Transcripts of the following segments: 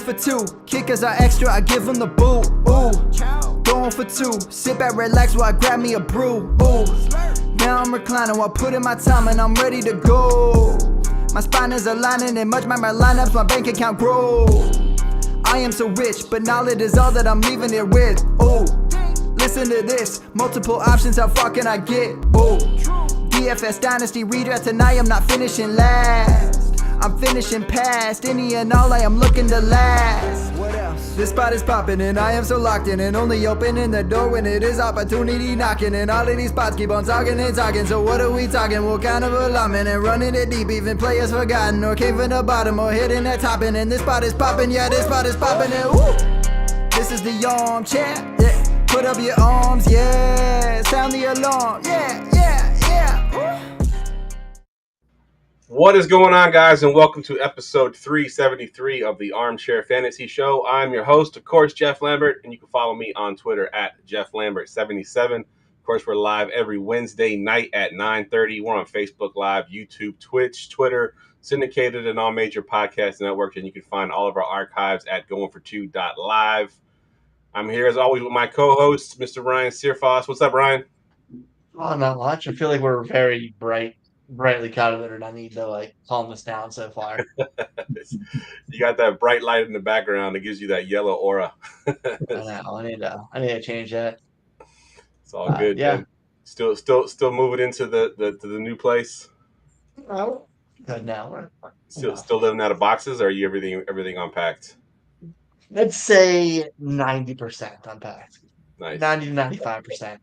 for two. Kickers are extra, I give them the boot. Ooh, going for two. Sit back, relax while I grab me a brew. Ooh, now I'm reclining while putting my time and I'm ready to go. My spine is aligning and much my lineups, my bank account grow. I am so rich, but knowledge is all that I'm leaving it with. Ooh, listen to this. Multiple options, how far can I get? Ooh, DFS Dynasty redraft tonight, I'm not finishing last. I'm finishing past any and all, I am looking to last. What else? This spot is popping and I am so locked in and only opening the door when it is opportunity knocking. And all of these spots keep on talking and talking. So what are we talking? What kind of alignment? And running it deep, even players forgotten or came from the bottom or hitting that top end. And this spot is popping, yeah, this spot is popping. And woo, this is the armchair, yeah. Put up your arms, yeah. Sound the alarm, yeah, yeah, yeah. Woo. What is going on, guys, and welcome to episode 373 of the Armchair Fantasy Show. I'm your host, of course, Geoff Lambert, and you can follow me on Twitter at JeoffLambert77. Of course, we're live every Wednesday night at 9:30. We're on Facebook Live, YouTube, Twitch, Twitter, syndicated in all major podcast networks, and you can find all of our archives at goingfor2.live. I'm here, as always, with my co-host, Mr. Ryan Searfoss. What's up, Ryan? Oh, not much. I feel like we're very brightly colored, and I need to calm this down so far. You got that bright light in the background that gives you that yellow aura. I know. I need to change that. It's all good. Yeah. Man. Still moving into the new place. Oh, good now. Still living out of boxes, or are you everything unpacked? I'd say 90% unpacked. Nice. 90 to 95%.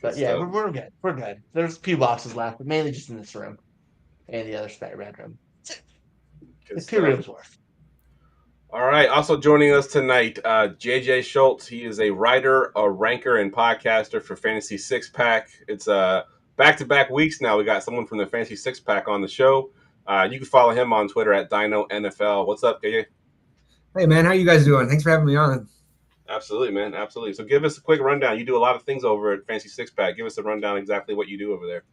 But yeah, we're good. We're good. There's a few boxes left, but mainly just in this room and the other spare bedroom. It's 2 rooms worth. All right. Also joining us tonight, JJ Schulz. He is a writer, a ranker, and podcaster for Fantasy Six Pack. It's back-to-back weeks now. We got someone from the Fantasy Six Pack on the show. You can follow him on Twitter at DinoNFL. What's up, JJ? Hey, man. How you guys doing? Thanks for having me on. Absolutely, man. Absolutely. So give us a quick rundown. You do a lot of things over at Fantasy Six Pack. Give us a rundown exactly what you do over there.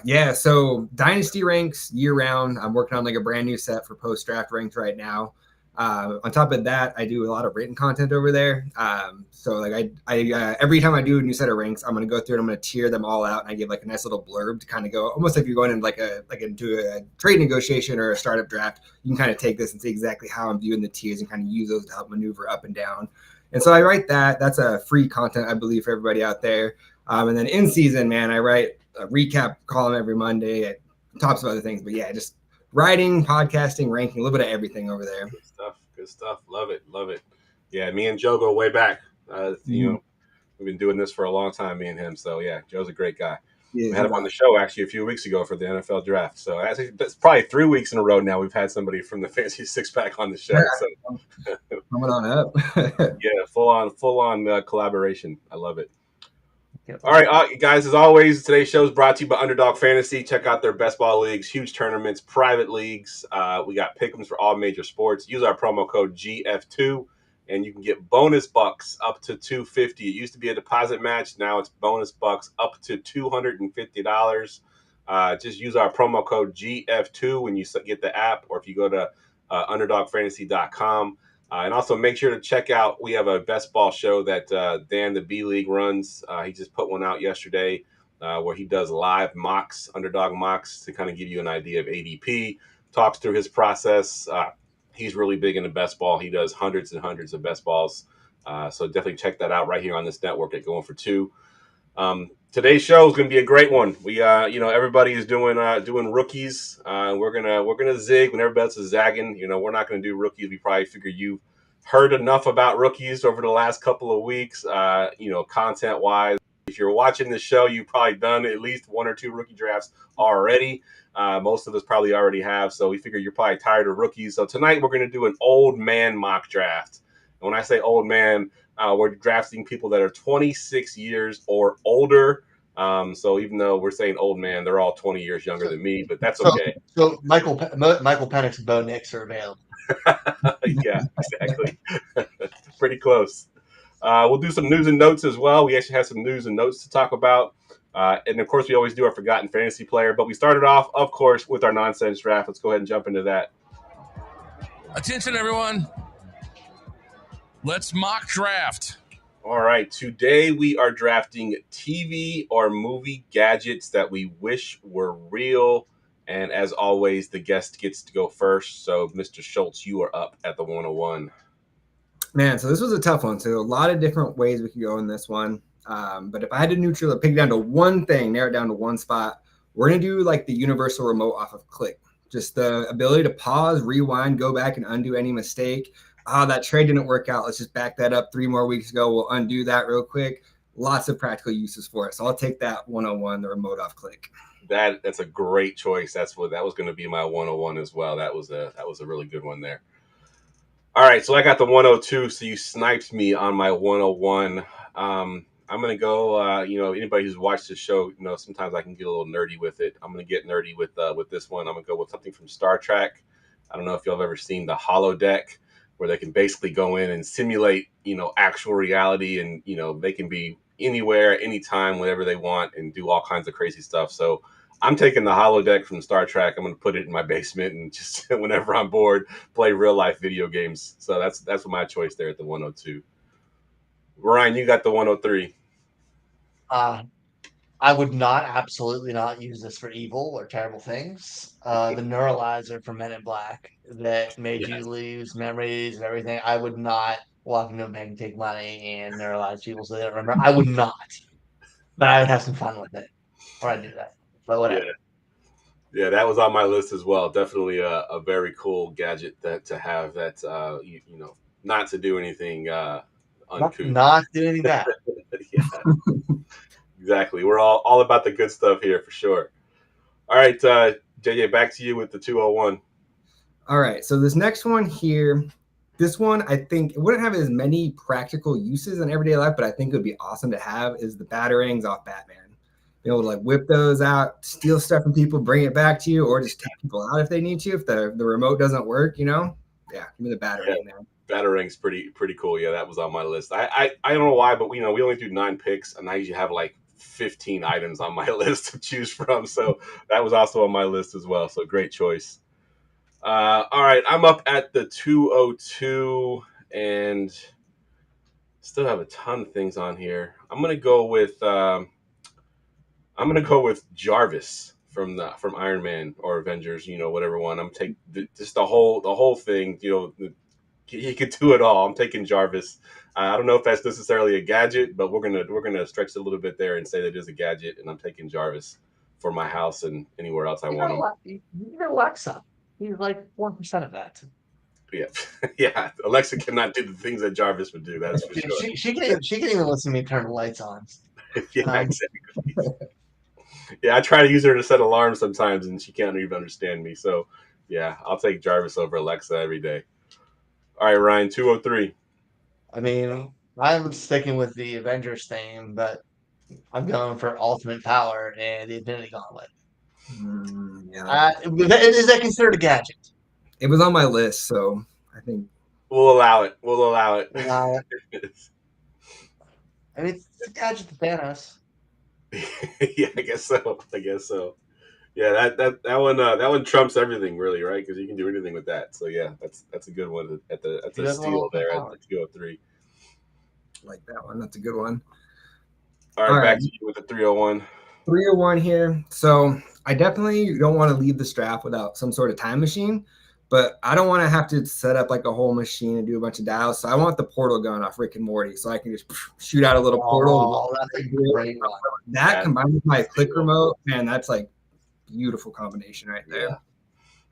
Yeah, so Dynasty ranks year-round. I'm working on a brand new set for post-draft ranks right now. On top of that, I do a lot of written content over there. So I every time I do a new set of ranks, I'm going to go through and I'm going to tier them all out, and I give a nice little blurb to kind of go almost like you're going in into a trade negotiation or a startup draft. You can kind of take this and see exactly how I'm viewing the tiers and kind of use those to help maneuver up and down. And so I write that. That's a free content, I believe, for everybody out there. And then in season, man, I write a recap column every Monday. It tops of other things. But yeah, just writing, podcasting, ranking, a little bit of everything over there. Good stuff. Love it. Yeah, me and Joe go way back. We've been doing this for a long time, me and him. So yeah, Joe's a great guy. Yeah, we had him on the show actually a few weeks ago for the NFL draft. So that's probably 3 weeks in a row now we've had somebody from the Fantasy Six Pack on the show. So coming on up. Yeah, full on collaboration. I love it. Yep. All right, guys, as always, today's show is brought to you by Underdog Fantasy. Check out their best ball leagues, huge tournaments, private leagues. We got pick'ems for all major sports. Use our promo code GF2. And you can get bonus bucks up to $250. It used to be a deposit match. Now it's bonus bucks up to $250. Just use our promo code GF2 when you get the app, or if you go to underdogfantasy.com. And also make sure to check out, we have a best ball show that Dan, the B League, runs. He just put one out yesterday where he does live mocks, underdog mocks, to kind of give you an idea of ADP, talks through his process. He's really big into best ball. He does hundreds and hundreds of best balls. So definitely check that out right here on this network at Going for Two. Today's show is going to be a great one. We, everybody is doing rookies. We're gonna zig when everybody else is zagging. We're not going to do rookies. We probably figure you've heard enough about rookies over the last couple of weeks. Content wise, if you're watching the show, you've probably done at least 1 or 2 rookie drafts already. Most of us probably already have, so we figure you're probably tired of rookies. So tonight we're going to do an old man mock draft. And when I say old man, we're drafting people that are 26 years or older. So even though we're saying old man, they're all 20 years younger than me, but that's okay. So Michael Penix and Bo Nix are available. Yeah, exactly. Pretty close. We'll do some news and notes as well. We actually have some news and notes to talk about. And, of course, we always do our Forgotten Fantasy Player. But we started off, of course, with our nonsense draft. Let's go ahead and jump into that. Attention, everyone. Let's mock draft. All right, today we are drafting TV or movie gadgets that we wish were real. And as always, the guest gets to go first. So, Mr. Schulz, you are up at the 101. Man, so this was a tough one. So a lot of different ways we could go in this one. But if I had to pick it down to one thing, narrow it down to one spot, we're going to do like the universal remote off of Click. Just the ability to pause, rewind, go back and undo any mistake. That trade didn't work out. Let's just back that up 3 more weeks ago. We'll undo that real quick. Lots of practical uses for it. So I'll take that 101, the remote off Click. That's a that was going to be my 101 as well. That was a really good one there. All right, so I got the 102, so you sniped me on my 101. I'm going to go, anybody who's watched this show, sometimes I can get a little nerdy with it. I'm going to get nerdy with this one. I'm going to go with something from Star Trek. I don't know if y'all have ever seen the holodeck, where they can basically go in and simulate, actual reality, and, they can be anywhere, anytime, whenever they want, and do all kinds of crazy stuff. So I'm taking the holodeck from Star Trek. I'm going to put it in my basement and just whenever I'm bored, play real life video games. So that's my choice there at the 102. Ryan, you got the 103. I would absolutely not use this for evil or terrible things. The neuralizer from Men in Black that made you lose memories and everything. I would not walk into a bank and take money and neuralize people so they don't remember. I would not. But I would have some fun with it. Or I'd do that. But whatever. Yeah, that was on my list as well. Definitely a very cool gadget to have. That not to do anything uncouth. Not do anything bad. Yeah, exactly. We're all about the good stuff here for sure. All right, JJ, back to you with the 201. All right, so this next one here, this one I think it wouldn't have as many practical uses in everyday life, but I think it would be awesome to have is the batarangs off Batman. Be able to like whip those out, steal stuff from people, bring it back to you, or just take people out if they need to. If the remote doesn't work, Yeah, give me the batarang, man. Batarang's pretty cool. Yeah, that was on my list. I don't know why, but we only do 9 picks, and I usually have like 15 items on my list to choose from. So that was also on my list as well. So great choice. All right, I'm up at the 202 and still have a ton of things on here. I'm gonna go with Jarvis from Iron Man or Avengers, whatever one. I'm taking just the whole thing. He could do it all. I'm taking Jarvis. I don't know if that's necessarily a gadget, but we're gonna stretch it a little bit there and say that it is a gadget, and I'm taking Jarvis for my house and anywhere else I want him. You got Alexa. He's like 1% of that. Yeah, yeah. Alexa cannot do the things that Jarvis would do. That's for sure. She can even listen to me turn the lights on. Yeah, exactly. Yeah, I try to use her to set alarms sometimes, and she can't even understand me. So, yeah, I'll take Jarvis over Alexa every day. All right, Ryan, 203. I mean, I'm sticking with the Avengers theme, but I'm going for Ultimate Power and the Infinity Gauntlet. Is that considered a gadget? It was on my list, so I think we'll allow it. I mean, it's a gadget to Thanos. Yeah, I guess so. Yeah, that one trumps everything, really, right? Because you can do anything with that. So yeah, that's a good one. That's a steal there at the 203. Like that one. That's a good one. All right, back to you with the 301. 301 here. So I definitely don't want to leave the strap without some sort of time machine, but I don't want to have to set up like a whole machine and do a bunch of dials. So I want the portal gun off Rick and Morty, so I can just shoot out a little portal. That's a great one. That combined with my Click remote, man, that's like beautiful combination right there. Yeah.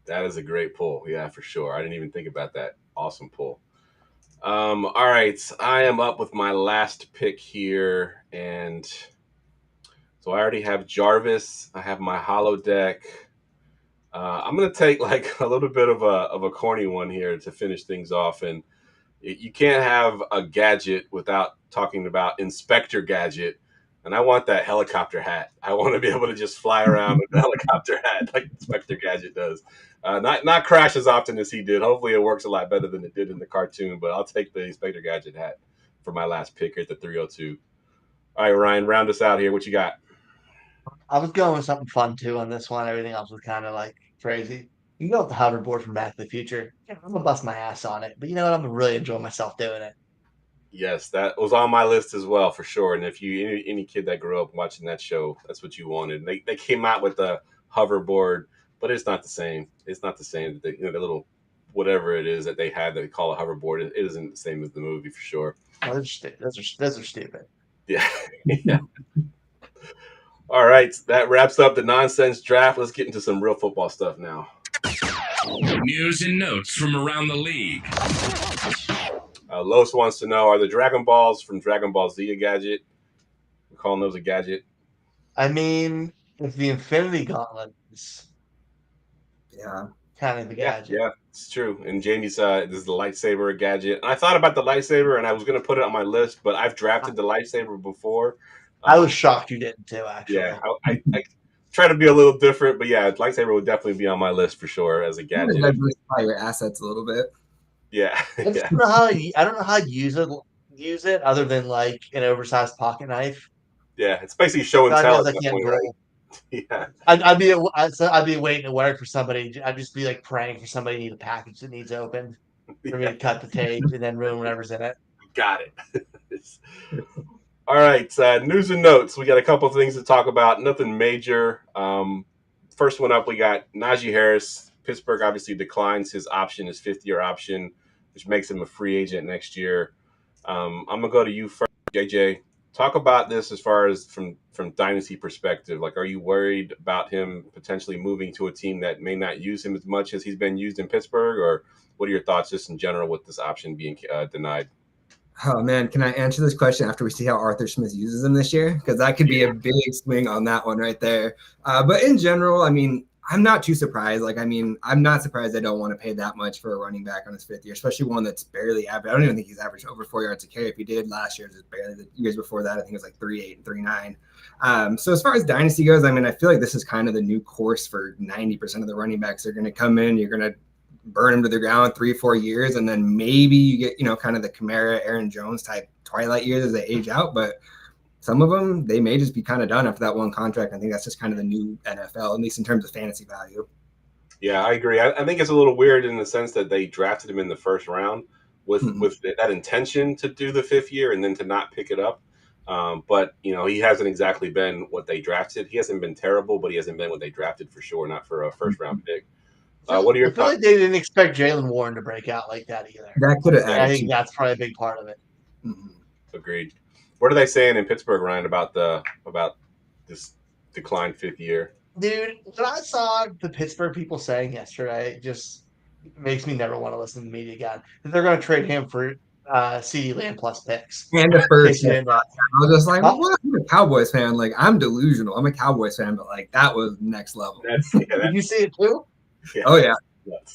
That is a great pull. Yeah, for sure. I didn't even think about that. Awesome pull. All right, I am up with my last pick here, and so I already have Jarvis. I have my holodeck. I'm gonna take like a little bit of a corny one here to finish things off, and you can't have a gadget without talking about Inspector Gadget. And I want that helicopter hat. I want to be able to just fly around with the helicopter hat like Inspector Gadget does. Not crash as often as he did. Hopefully it works a lot better than it did in the cartoon, but I'll take the Inspector Gadget hat for my last pick here at the 302. All right, Ryan, round us out here. What you got? I was going with something fun too on this one. Everything else was kind of like crazy. You can go with the hoverboard from Back to the Future. I'm going to bust my ass on it, but you know what? I'm going to really enjoy myself doing it. Yes, that was on my list as well for sure. And if you any kid that grew up watching that show, that's what you wanted. They came out with the hoverboard, but it's not the same. It's not the same. The little whatever it is that they had that they call a hoverboard, it isn't the same as the movie for sure. Oh, those are stupid. Yeah. Yeah. All right, that wraps up the nonsense draft. Let's get into some real football stuff now. News and notes from around the league. Los wants to know, are the Dragon Balls from Dragon Ball Z a gadget? We're calling those a gadget. I mean, if the Infinity Gauntlet is kind of a gadget. Yeah, it's true. And Jamie's this is the lightsaber a gadget. And I thought about the lightsaber, and I was going to put it on my list, but I've drafted the lightsaber before. I was shocked you didn't too, actually. Yeah, I try to be a little different, but yeah, lightsaber would definitely be on my list for sure as a gadget. Diversify your assets a little bit. Yeah. I don't know how to use it other than like an oversized pocket knife. Yeah, it's basically show and tell. I can't roll. Yeah. I'd be waiting to work for somebody. I'd just be like praying for somebody to need a package that needs opened for me to cut the tape and then ruin whatever's in it. Got it. All right, news and notes. We got a couple of things to talk about. Nothing major. First one up, we got Najee Harris. Pittsburgh obviously declines his option, his fifth-year option, which makes him a free agent next year. I'm gonna go to you first, JJ. Talk about this as far as from dynasty perspective. Like, are you worried about him potentially moving to a team that may not use him as much as he's been used in Pittsburgh, or what are your thoughts just in general with this option being denied? Oh man, can I answer this question after we see how Arthur Smith uses him this year? Because that could be a big swing on that one right there. But in general, I mean, I'm not too surprised. Like, I mean, I'm not surprised they don't want to pay that much for a running back on his fifth year, especially one that's barely average. I don't even think he's averaged over 4 yards a carry. If he did last year, it was barely. The years before that, I think it was like 3.8 and 3.9. So as far as dynasty goes, I mean, I feel like this is kind of the new course for 90% of the running backs. They're going to come in, you're going to burn him to the ground 3-4 years, and then maybe you get, kind of the Kamara, Aaron Jones type twilight years as they age out. But some of them, they may just be kind of done after that one contract. I think that's just kind of the new NFL, at least in terms of fantasy value. Yeah, I agree. I think it's a little weird in the sense that they drafted him in the first round with that intention to do the fifth year and then to not pick it up. But, he hasn't exactly been what they drafted. He hasn't been terrible, but he hasn't been what they drafted for sure, not for a first-round pick. What are your thoughts? Like they didn't expect Jaylen Warren to break out like that either. That could have. I think that's probably a big part of it. Mm-hmm. Agreed. What are they saying in Pittsburgh, Ryan, about this declined fifth year? Dude, what I saw the Pittsburgh people saying yesterday just makes me never want to listen to the media again. They're going to trade him for CeeDee Lamb plus picks. And the first I was just like, well, I'm a Cowboys fan. Like, I'm delusional. I'm a Cowboys fan, but like that was next level. Did you see it too? Yeah. Oh yeah.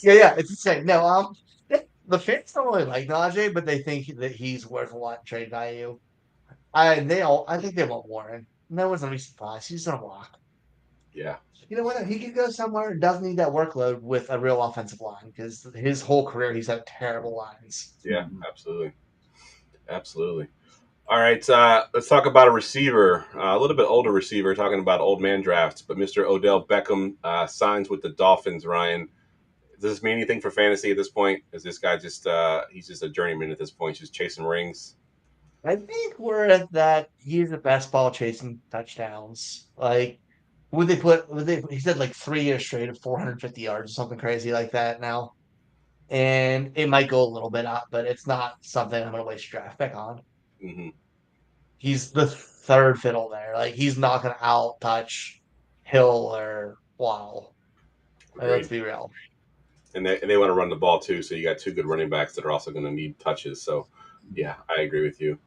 Yeah, it's insane. No, the fans don't really like Najee, but they think that he's worth a lot in trade value. I think they want Warren. No one's gonna be surprised. He's gonna walk. Yeah. You know what? He could go somewhere and doesn't need that workload with a real offensive line because his whole career he's had terrible lines. Yeah, absolutely. All right, let's talk about a receiver, a little bit older receiver, talking about old man drafts. But Mr. Odell Beckham signs with the Dolphins, Ryan. Does this mean anything for fantasy at this point? Is this guy just he's just a journeyman at this point, just chasing rings? I think we're at that. He's the best ball chasing touchdowns. Like, he said like 3 years straight of 450 yards or something crazy like that now. And it might go a little bit up, but it's not something I'm going to waste a draft pick on. Mm-hmm. He's the third fiddle there. Like, he's not going to out-touch Hill or Waddle. Let's be real. And they want to run the ball, too, so you got two good running backs that are also going to need touches. So, yeah, I agree with you.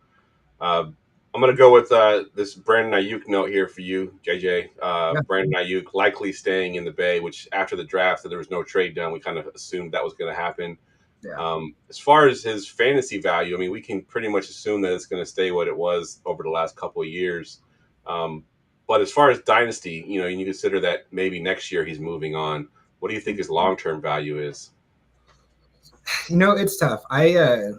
I'm going to go with this Brandon Ayuk note here for you, JJ. Brandon Ayuk likely staying in the Bay, which after the draft, there was no trade done. We kind of assumed that was going to happen. Yeah. As far as his fantasy value, I mean, we can pretty much assume that it's going to stay what it was over the last couple of years. But as far as dynasty, you consider that maybe next year he's moving on. What do you think his long-term value is? It's tough. I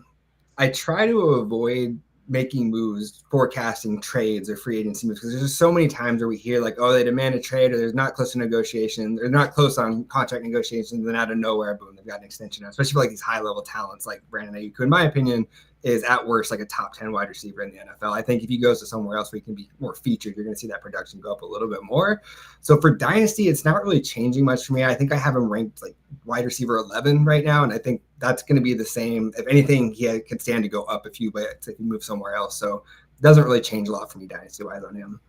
try to avoid making moves, forecasting trades or free agency moves, because there's just so many times where we hear like, oh, they demand a trade, or there's not close to negotiation, they're not close on contract negotiations, and then out of nowhere, boom, they've got an extension, especially for like these high level talents like Brandon Ayuk, who in my opinion is at worst like a top 10 wide receiver in the NFL. I think if he goes to somewhere else where he can be more featured, you're going to see that production go up a little bit more. So for Dynasty, it's not really changing much for me. I think I have him ranked like wide receiver 11 right now, and I think that's going to be the same. If anything, he could stand to go up a few bits if he moves somewhere else. So it doesn't really change a lot for me Dynasty-wise on him.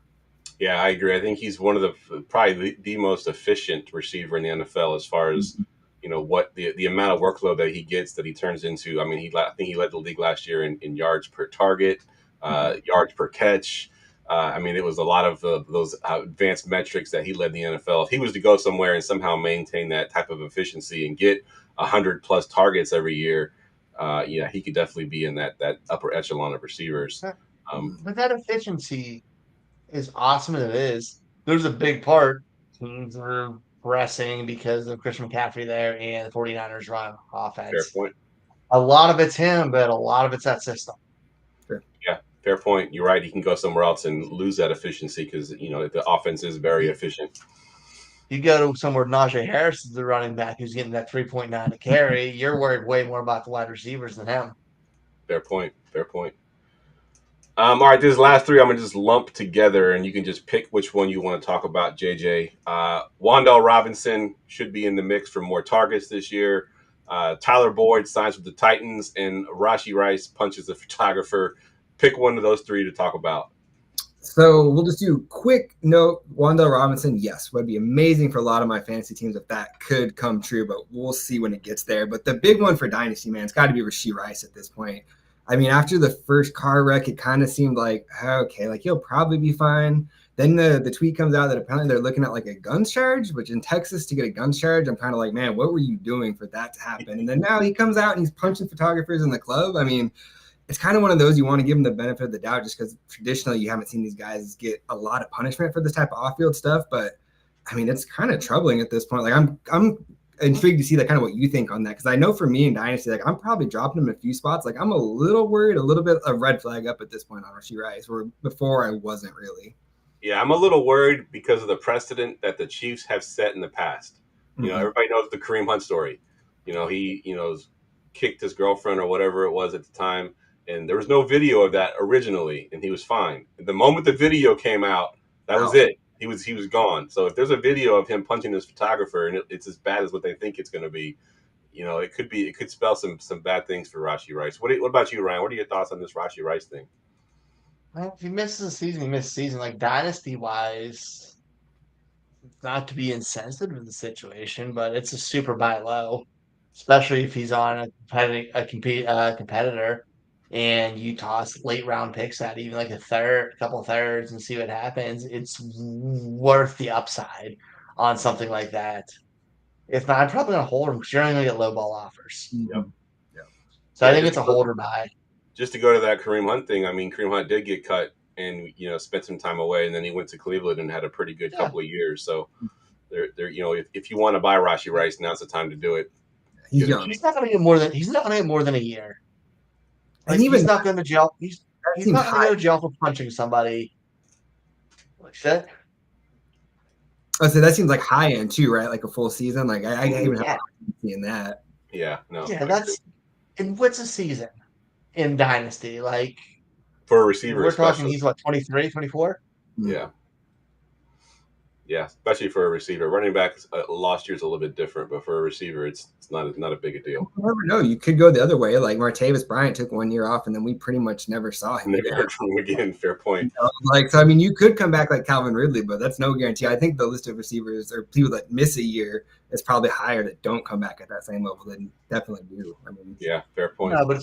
Yeah, I agree. I think he's one of probably the most efficient receiver in the NFL as far as what the amount of workload that he gets, that he turns into. I mean, I think he led the league last year in yards per target, yards per catch. I mean, it was a lot of those advanced metrics that he led the NFL. If he was to go somewhere and somehow maintain that type of efficiency and get 100+ targets every year, he could definitely be in that upper echelon of receivers. But that efficiency, as awesome as it is, there's a big part teams are pressing because of Christian McCaffrey there and the 49ers run offense. Fair point. A lot of it's him, but a lot of it's that system. Sure. Yeah, fair point. You're right. He can go somewhere else and lose that efficiency because, the offense is very efficient. You go to somewhere Najee Harris is the running back who's getting that 3.9 to carry, you're worried way more about the wide receivers than him. Fair point. All right, these last three I'm going to just lump together, and you can just pick which one you want to talk about, JJ. Wan'Dale Robinson should be in the mix for more targets this year. Tyler Boyd signs with the Titans, and Rashee Rice punches a photographer. Pick one of those three to talk about. So we'll just do quick note. Wan'Dale Robinson, yes, would be amazing for a lot of my fantasy teams if that could come true, but we'll see when it gets there. But the big one for Dynasty, man, it's got to be Rashee Rice at this point. I mean, after the first car wreck, it kind of seemed like, okay, like he'll probably be fine. Then the tweet comes out that apparently they're looking at like a guns charge, which in Texas to get a guns charge, I'm kind of like, man, what were you doing for that to happen? And then now he comes out and he's punching photographers in the club. I mean, it's kind of one of those you want to give him the benefit of the doubt just because traditionally you haven't seen these guys get a lot of punishment for this type of off-field stuff. But I mean, it's kind of troubling at this point. Like I'm intrigued to see kind of what you think on that, because I know for me in Dynasty, like I'm probably dropping him a few spots. Like I'm a little worried, a little bit of red flag up at this point on Rashee Rice, where before I wasn't really. Yeah, I'm a little worried because of the precedent that the Chiefs have set in the past. Everybody knows the Kareem Hunt story. He kicked his girlfriend or whatever it was at the time, and there was no video of that originally, and he was fine. The moment the video came out, that was it. He was gone. So if there's a video of him punching this photographer and it's as bad as what they think it's going to be, it could spell some bad things for Rashee Rice. What about you, Ryan? What are your thoughts on this Rashee Rice thing? Well, if he misses a season, he misses a season. Like Dynasty wise, not to be insensitive to the situation, but it's a super buy low, especially if he's on a competitor. And you toss late round picks at even like a couple of thirds and see what happens. It's worth the upside on something like that. If not, I'm probably going to hold him because you're only going to get low ball offers. Yep. So I think it's a holder buy. Just to go to that Kareem Hunt thing, I mean, Kareem Hunt did get cut and, spent some time away, and then he went to Cleveland and had a pretty good couple of years. So, if you want to buy Rashee Rice, now's the time to do it. He's young. He's not going to get more than a year. Like, and even he's not going to jail. He's not going to go to jail for punching somebody. Like that. Oh, so that seems like high end too, right? Like a full season. Like I even have seeing that. Yeah, no. Yeah, and what's a season in Dynasty? Like for a receiver, we're talking. He's what, 23, 24? Yeah. Yeah, especially for a receiver. Running back last year's a little bit different, but for a receiver, it's not a big a deal. You never know. You could go the other way. Like Martavis Bryant took 1 year off, and then we pretty much never saw him. Never heard from him again. Fair point. So I mean, you could come back like Calvin Ridley, but that's no guarantee. I think the list of receivers or people that miss a year is probably higher that don't come back at that same level than definitely do. I mean, yeah, fair point. No, but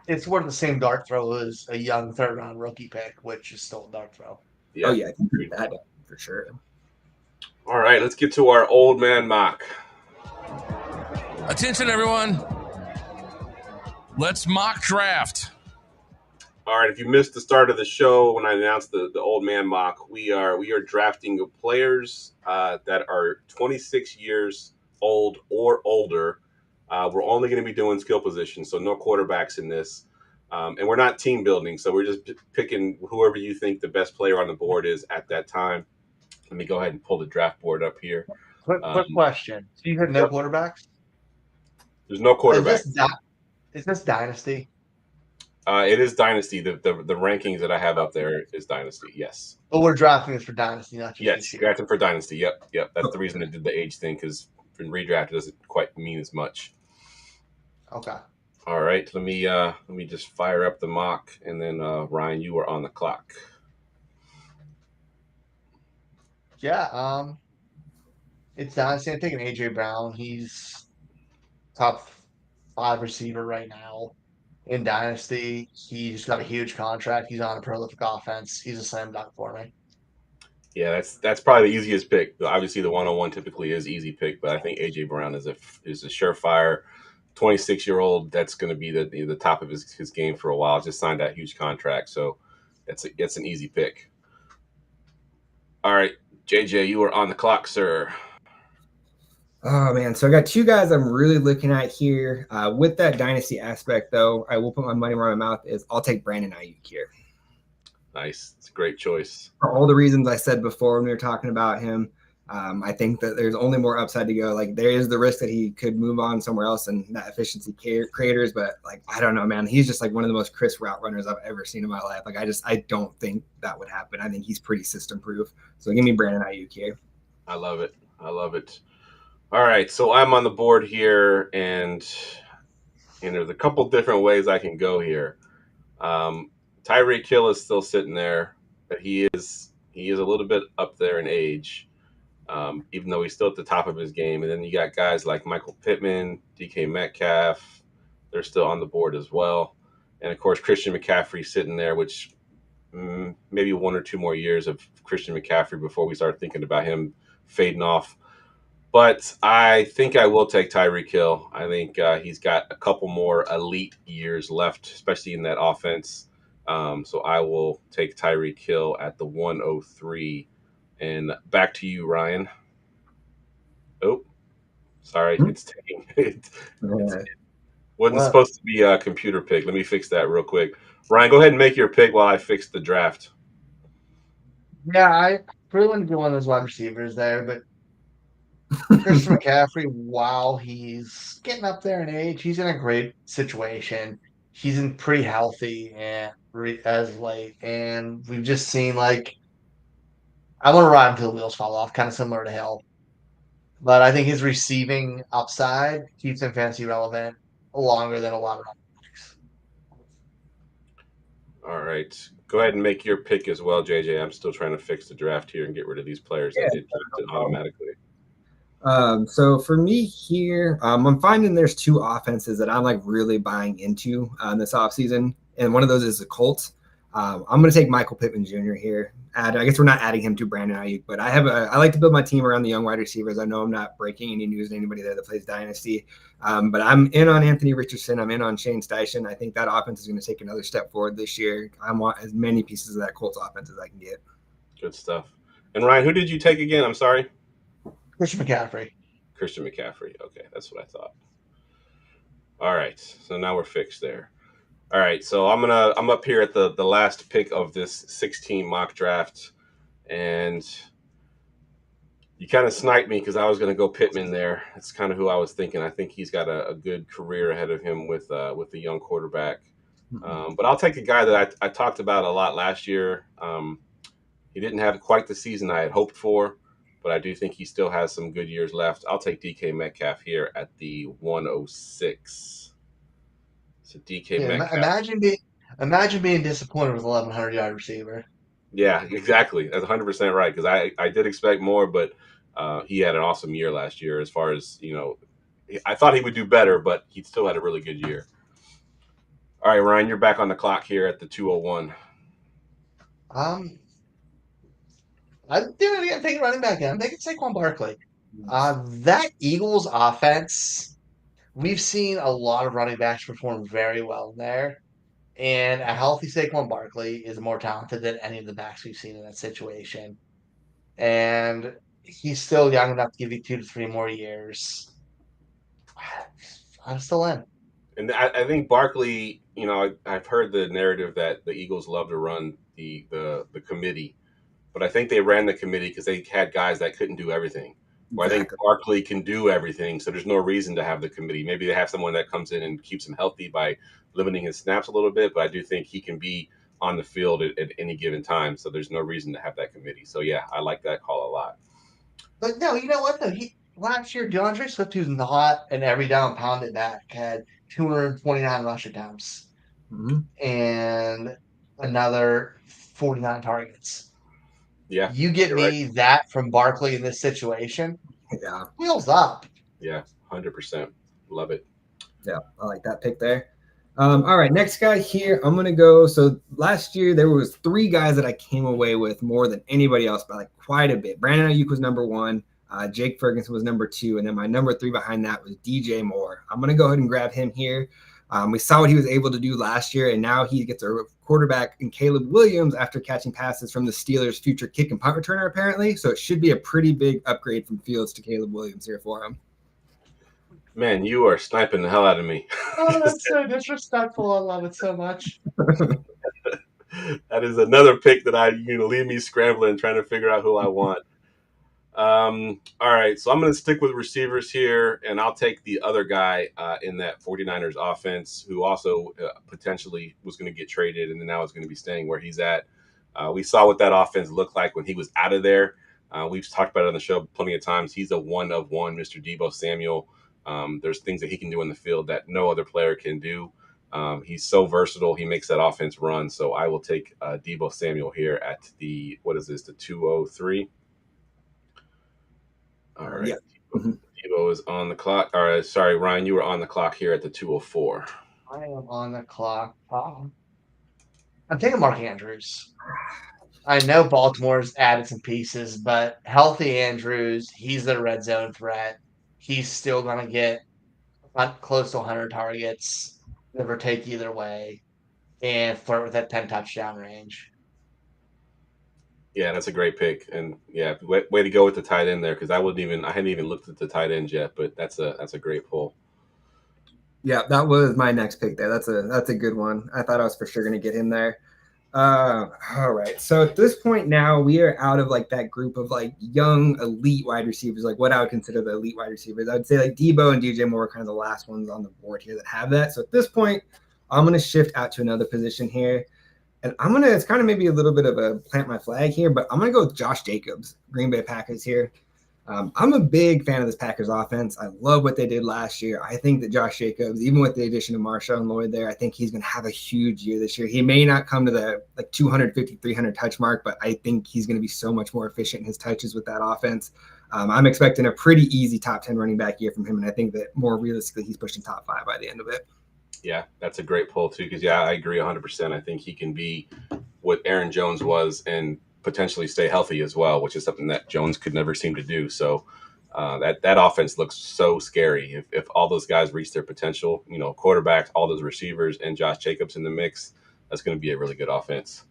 it's worth the same dart throw as a young third round rookie pick, which is still a dart throw. Yeah. Oh yeah, I can agree with that for sure. All right, let's get to our old man mock. Attention, everyone. Let's mock draft. All right, if you missed the start of the show when I announced the old man mock, we are drafting players that are 26 years old or older. We're only going to be doing skill positions, so no quarterbacks in this. And we're not team building, so we're just picking whoever you think the best player on the board is at that time. Let me go ahead and pull the draft board up here. Quick question. So you heard no quarterbacks? There's no quarterback. Is this Dynasty? It is Dynasty. The rankings that I have up there is Dynasty. Yes. But we're drafting this for Dynasty, not just Yes. this year. Drafting for Dynasty. Yep. That's the reason I did the age thing, because in redraft it doesn't quite mean as much. Okay. All right. Let me just fire up the mock, and then Ryan, you are on the clock. Yeah. It's Dynasty. I'm taking AJ Brown. He's top 5 receiver right now in Dynasty. He's got a huge contract. He's on a prolific offense. He's a slam dunk for me. Yeah, that's probably the easiest pick. Obviously, the 101 typically is easy pick, but I think AJ Brown is a surefire 26-year-old that's going to be the top of his game for a while. Just signed that huge contract, so it's an easy pick. All right, JJ, you are on the clock, sir. Oh man, so I got 2 guys I'm really looking at here. With that dynasty aspect, though, I will put my money where my mouth is. I'll take Brandon Ayuk here. Nice, it's a great choice. For all the reasons I said before when we were talking about him, I think that there's only more upside to go. Like, there is the risk that he could move on somewhere else and that efficiency creators, but like, I don't know, man. He's just like one of the most crisp route runners I've ever seen in my life. Like, I don't think that would happen. I think he's pretty system proof. So give me Brandon Ayuk here. I love it. All right, so I'm on the board here, and there's a couple different ways I can go here. Tyreek Hill is still sitting there, but he is a little bit up there in age, even though he's still at the top of his game. And then you got guys like Michael Pittman, DK Metcalf. They're still on the board as well. And, of course, Christian McCaffrey sitting there, which maybe 1 or 2 more years of Christian McCaffrey before we start thinking about him fading off. But I think I will take Tyreek Hill. I think he's got a couple more elite years left, especially in that offense. So I will take Tyreek Hill at the 103. And back to you, Ryan. Oh, sorry. It's taking it. Wasn't supposed to be a computer pick. Let me fix that real quick. Ryan, go ahead and make your pick while I fix the draft. Yeah, I really want to be one of those wide receivers there, but Christian McCaffrey, while he's getting up there in age, he's in a great situation. He's in pretty healthy and as late, and we've just seen like I want to ride until the wheels fall off, kind of similar to Hill. But I think his receiving upside keeps him fantasy relevant longer than a lot of backs. All right. Go ahead and make your pick as well, JJ. I'm still trying to fix the draft here and get rid of these players that get drafted automatically. So for me here, I'm finding there's 2 offenses that I'm like really buying into this offseason. And one of those is the Colts. I'm going to take Michael Pittman Jr. here. I guess we're not adding him to Brandon Ayuk, but I like to build my team around the young wide receivers. I know I'm not breaking any news to anybody there that plays Dynasty, but I'm in on Anthony Richardson. I'm in on Shane Steichen. I think that offense is going to take another step forward this year. I want as many pieces of that Colts offense as I can get. Good stuff. And Ryan, who did you take again? I'm sorry. Christian McCaffrey. Okay, that's what I thought. All right, so now we're fixed there. All right, so I'm up here at the last pick of this 16 mock draft, and you kind of sniped me because I was going to go Pittman there. That's kind of who I was thinking. I think he's got a good career ahead of him with the young quarterback. But I'll take a guy that I talked about a lot last year. He didn't have quite the season I had hoped for, but I do think he still has some good years left. I'll take DK Metcalf here at the 106. So DK Metcalf. Imagine being disappointed with 1,100-yard receiver. Yeah, exactly. That's 100% right, because I did expect more, but he had an awesome year last year as far as, I thought he would do better, but he still had a really good year. All right, Ryan, you're back on the clock here at the 201. I'm doing it again. Taking running back in. I'm taking Saquon Barkley. That Eagles offense, we've seen a lot of running backs perform very well there. And a healthy Saquon Barkley is more talented than any of the backs we've seen in that situation. And he's still young enough to give you 2 to 3 more years. I'm still in. And I think Barkley, I've heard the narrative that the Eagles love to run the committee. But I think they ran the committee because they had guys that couldn't do everything. Well, I think Barkley can do everything, so there's no reason to have the committee. Maybe they have someone that comes in and keeps him healthy by limiting his snaps a little bit, but I do think he can be on the field at any given time. So there's no reason to have that committee. So yeah, I like that call a lot. But no, you know what though? Last year DeAndre Swift, who's not an every down pounded back, had 229 rush attempts and another 49 targets. Yeah, You get me that from Barkley in this situation. Yeah. Wheels up. Yeah, 100%. Love it. Yeah, I like that pick there. All right, next guy here. I'm gonna go. So last year there was 3 guys that I came away with more than anybody else by like quite a bit. Brandon Ayuk was number 1. Jake Ferguson was number 2, and then my number 3 behind that was DJ Moore. I'm gonna go ahead and grab him here. We saw what he was able to do last year, and now he gets a quarterback in Caleb Williams after catching passes from the Steelers' future kick and punt returner, apparently. So it should be a pretty big upgrade from Fields to Caleb Williams here for him. Man, you are sniping the hell out of me. Oh, that's so disrespectful. I love it so much. That is another pick that leave me scrambling trying to figure out who I want. All right, so I'm going to stick with receivers here, and I'll take the other guy in that 49ers offense who also potentially was going to get traded and then now is going to be staying where he's at. We saw what that offense looked like when he was out of there. We've talked about it on the show plenty of times. He's a one-of-one, Mr. Deebo Samuel. There's things that he can do in the field that no other player can do. He's so versatile. He makes that offense run. So I will take Deebo Samuel here at the 203. All right. Yeah. Deebo is on the clock. All right. Sorry, Ryan, you were on the clock here at the 204. I am on the clock. I'm taking Mark Andrews. I know Baltimore's added some pieces, but healthy Andrews, he's the red zone threat. He's still going to get close to 100 targets, give or take either way, and flirt with that 10 touchdown range. Yeah, that's a great pick, and yeah, way to go with the tight end there because I hadn't even looked at the tight end yet, but that's a great pull. Yeah, that was my next pick there. That's a good one. I thought I was for sure going to get him there. All right. So at this point now, we are out of like that group of like young elite wide receivers, like what I would consider the elite wide receivers. I'd say like Deebo and DJ Moore are kind of the last ones on the board here that have that. So at this point, I'm going to shift out to another position here. And it's kind of maybe a little bit of a plant my flag here, but I'm going to go with Josh Jacobs, Green Bay Packers here. I'm a big fan of this Packers offense. I love what they did last year. I think that Josh Jacobs, even with the addition of Marshawn Lloyd there, I think he's going to have a huge year this year. He may not come to the like 250, 300 touch mark, but I think he's going to be so much more efficient in his touches with that offense. I'm expecting a pretty easy top 10 running back year from him, and I think that more realistically, he's pushing top 5 by the end of it. Yeah, that's a great pull too, because I agree 100%. I think he can be what Aaron Jones was and potentially stay healthy as well, which is something that Jones could never seem to do. So that offense looks so scary. If all those guys reach their potential, quarterbacks, all those receivers, and Josh Jacobs in the mix, that's going to be a really good offense.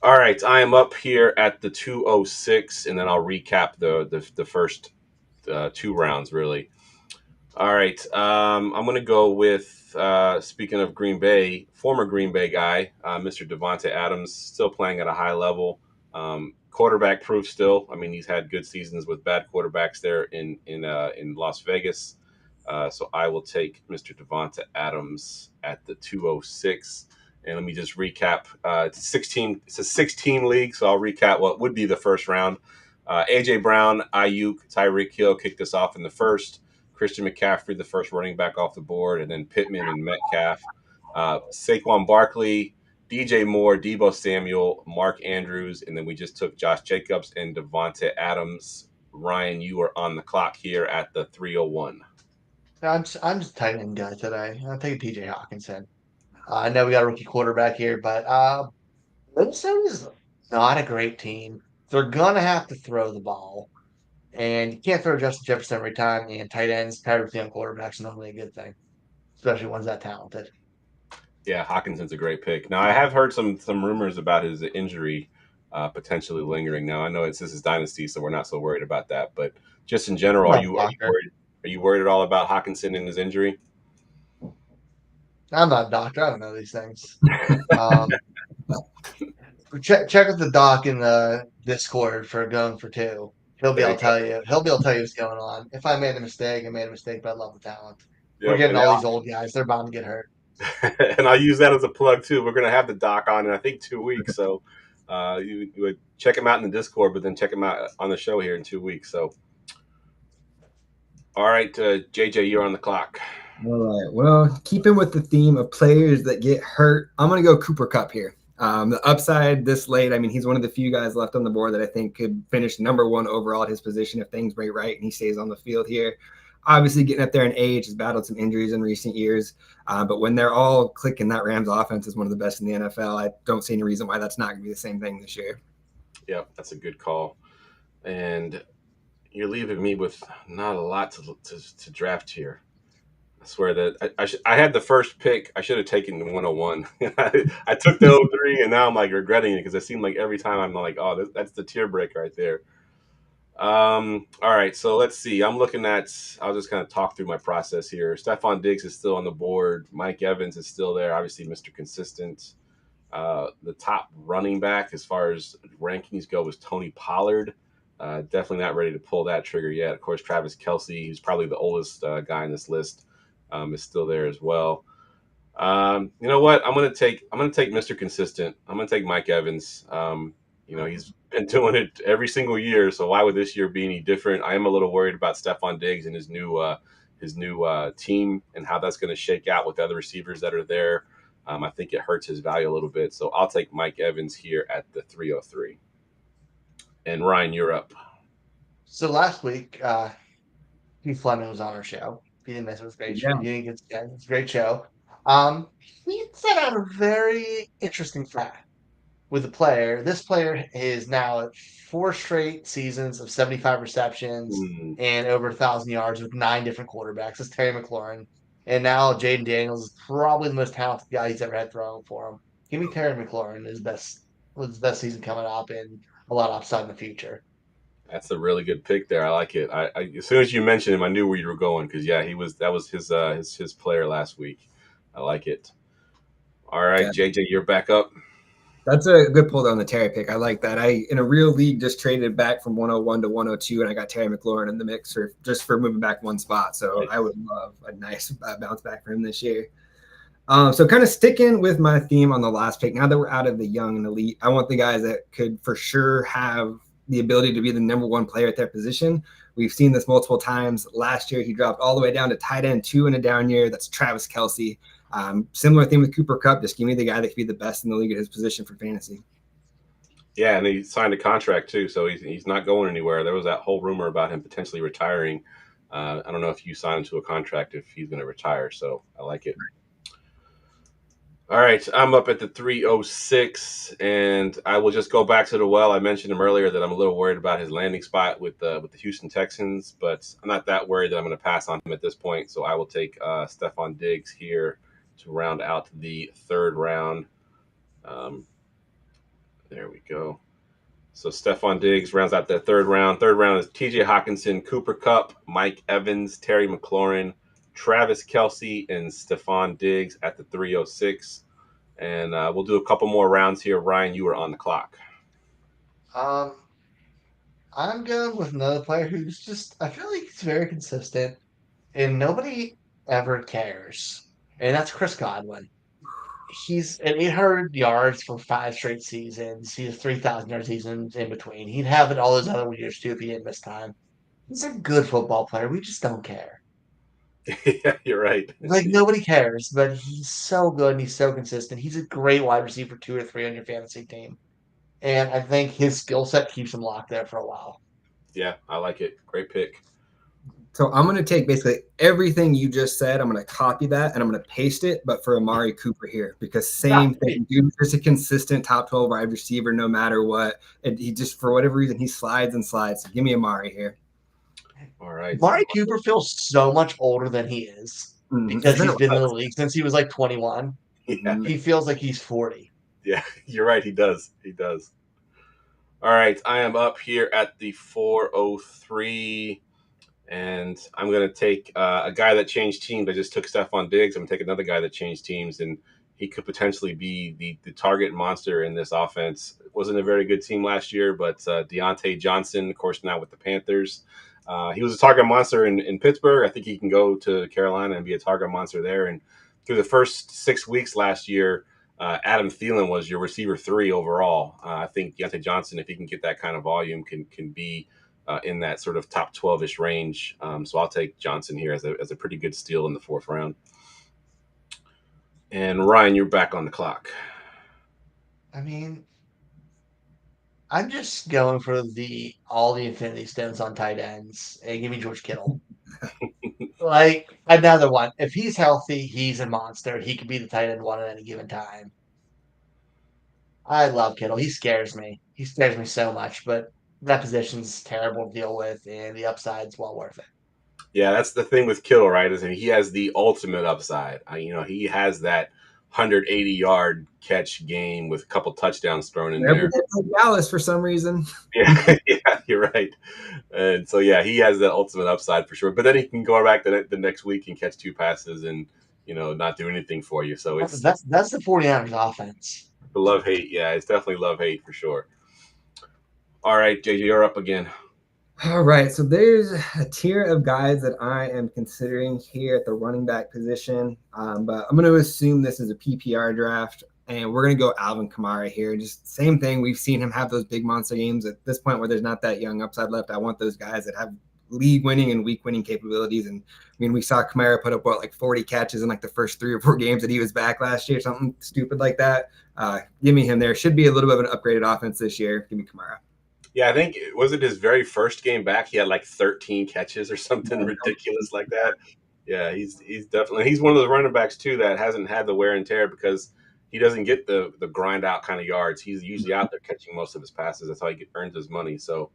All right, I am up here at the 206, and then I'll recap the first 2 rounds, really. All right, I'm going to go with, speaking of Green Bay, former Green Bay guy, Mr. Davante Adams, still playing at a high level. Quarterback proof still. I mean, he's had good seasons with bad quarterbacks there in Las Vegas. So I will take Mr. Davante Adams at the 206. And let me just recap. It's a 16 league, so I'll recap what would be the first round. A.J. Brown, Ayuk, Tyreek Hill kicked us off in the first. Christian McCaffrey, the first running back off the board, and then Pittman and Metcalf. Saquon Barkley, DJ Moore, Deebo Samuel, Mark Andrews, and then we just took Josh Jacobs and Davante Adams. Ryan, you are on the clock here at the 301. I'm just tight end guy today. I'll take T.J. Hawkinson. I know we got a rookie quarterback here, but Minnesota's not a great team. They're gonna have to throw the ball. And you can't throw Justin Jefferson every time, and tight ends paired with young quarterbacks is normally a good thing, especially ones that talented. Yeah, Hawkinson's a great pick. Now, I have heard some rumors about his injury potentially lingering. Now, I know this is Dynasty, so we're not so worried about that. But just in general, are you worried at all about Hawkinson and his injury? I'm not a doctor. I don't know these things. Check with the doc in the Discord for going for 2. He'll be able to tell you. He'll be able to tell you what's going on. If I made a mistake, I made a mistake, but I love the talent. We're getting all these old guys. They're bound to get hurt. And I'll use that as a plug too. We're going to have the doc on in I think 2 weeks. So you would check him out in the Discord, but then check him out on the show here in 2 weeks. So, all right, JJ, you're on the clock. All right. Well, keeping with the theme of players that get hurt, I'm going to go Cooper Kupp here. The upside this late, I mean, he's one of the few guys left on the board that I think could finish number 1 overall at his position if things break right and he stays on the field here. Obviously, getting up there in age, has battled some injuries in recent years. But when they're all clicking, that Rams offense is one of the best in the NFL. I don't see any reason why that's not going to be the same thing this year. Yeah, that's a good call. And you're leaving me with not a lot to draft here. I swear that I had the first pick. I should have taken the 101. I took the 03, and now I'm like regretting it because it seemed like every time I'm like, oh, that's the tier break right there. All right, so let's see. I'll just kind of talk through my process here. Stephon Diggs is still on the board. Mike Evans is still there. Obviously, Mr. Consistent. The top running back as far as rankings go was Tony Pollard. Definitely not ready to pull that trigger yet. Of course, Travis Kelce, who's probably the oldest guy in this list, is still there as well. You know what? I'm gonna take Mr. Consistent. I'm gonna take Mike Evans. He's been doing it every single year, so why would this year be any different? I am a little worried about Stephon Diggs and his new team and how that's going to shake out with the other receivers that are there. I think it hurts his value a little bit, so I'll take Mike Evans here at the 303. And Ryan, you're up. So last week, Keith Fleming was on our show. If you didn't miss it, it was a great show. Yeah. You didn't get to, it's a great show. He set out a very interesting fact with the player. This player is now at 4 straight seasons of 75 receptions and over 1,000 yards with 9 different quarterbacks. It's Terry McLaurin. And now Jaden Daniels is probably the most talented guy he's ever had throwing for him. Give me Terry McLaurin, his best season coming up and a lot of upside in the future. That's a really good pick there. I like it. I as soon as you mentioned him, I knew where you were going because that was his player last week. I like it. All right, yeah. JJ, you're back up. That's a good pull down the Terry pick. I like that. I in a real league just traded back from 101 to 102, and I got Terry McLaurin in the mix for moving back 1 spot. So I would love a nice bounce back for him this year. So kind of sticking with my theme on the last pick. Now that we're out of the young and elite, I want the guys that could for sure have the ability to be the number 1 player at their position. We've seen this multiple times. Last year, he dropped all the way down to tight end 2 in a down year. That's Travis Kelce. Similar thing with Cooper Kupp. Just give me the guy that could be the best in the league at his position for fantasy. Yeah, and he signed a contract too, so he's not going anywhere. There was that whole rumor about him potentially retiring. I don't know if you sign him to a contract if he's going to retire, so I like it. All right, I'm up at the 306, and I will just go back to the well. I mentioned him earlier that I'm a little worried about his landing spot with the Houston Texans, but I'm not that worried that I'm going to pass on him at this point, so I will take Stephon Diggs here to round out the 3rd round. There we go. So Stephon Diggs rounds out the 3rd round. 3rd round is TJ Hawkinson, Cooper Kupp, Mike Evans, Terry McLaurin, Travis Kelce, and Stephon Diggs at the 306. And we'll do a couple more rounds here. Ryan, you are on the clock. I'm going with another player who's just, I feel like he's very consistent and nobody ever cares. And that's Chris Godwin. He's at 800 yards for 5 straight seasons. He has 3,000-yard seasons in between. He'd have it all those other years too if he didn't miss time. He's a good football player. We just don't care. Yeah, you're right. Like, nobody cares, but he's so good and he's so consistent. He's a great wide receiver 2 or 3 on your fantasy team. And I think his skill set keeps him locked there for a while. Yeah, I like it. Great pick. So I'm going to take basically everything you just said. I'm going to copy that and I'm going to paste it, but for Amari Cooper here, because same thing. Dude, just a consistent top 12 wide receiver no matter what. And he just, for whatever reason, he slides and slides. So give me Amari here. All right. Amari Cooper feels so much older than he is because he's been in the league since he was like 21. Yeah. He feels like he's 40. Yeah, you're right. He does. He does. All right. I am up here at the 403, and I'm going to take a guy that changed teams. I just took Stephon Diggs. I'm going to take another guy that changed teams, and he could potentially be the target monster in this offense. It wasn't a very good team last year, but Deontay Johnson, of course, now with the Panthers. He was a target monster in Pittsburgh. I think he can go to Carolina and be a target monster there. And through the first 6 weeks last year, Adam Thielen was your receiver 3 overall. I think Deontay Johnson, if he can get that kind of volume, can be in that sort of top 12-ish range. So I'll take Johnson here as a pretty good steal in the 4th round. And Ryan, you're back on the clock. I mean, I'm just going for all the Infinity Stones on tight ends. Hey, give me George Kittle. Like, another one. If he's healthy, he's a monster. He could be the tight end 1 at any given time. I love Kittle. He scares me. He scares me so much, but that position's terrible to deal with, and the upside's well worth it. Yeah, that's the thing with Kittle, right? Is he has the ultimate upside. He has that 180-yard catch game with a couple touchdowns thrown in there. Dallas for some reason. Yeah, you're right. And so, yeah, he has that ultimate upside for sure. But then he can go back the next week and catch 2 passes and, not do anything for you. So that's the 49ers offense. The love-hate. Yeah, it's definitely love-hate for sure. All right, JJ, you're up again. All right, so there's a tier of guys that I am considering here at the running back position, but I'm going to assume this is a PPR draft, and we're going to go Alvin Kamara here. Just same thing. We've seen him have those big monster games at this point where there's not that young upside left. I want those guys that have league-winning and week-winning capabilities, and I mean, we saw Kamara put up, 40 catches in like the first 3 or 4 games that he was back last year, something stupid like that. Give me him there. Should be a little bit of an upgraded offense this year. Give me Kamara. Yeah, I think was it his very first game back? He had like 13 catches or something ridiculous like that. Yeah, he's definitely one of those running backs too that hasn't had the wear and tear because he doesn't get the grind out kind of yards. He's usually out there catching most of his passes. That's how he earns his money. So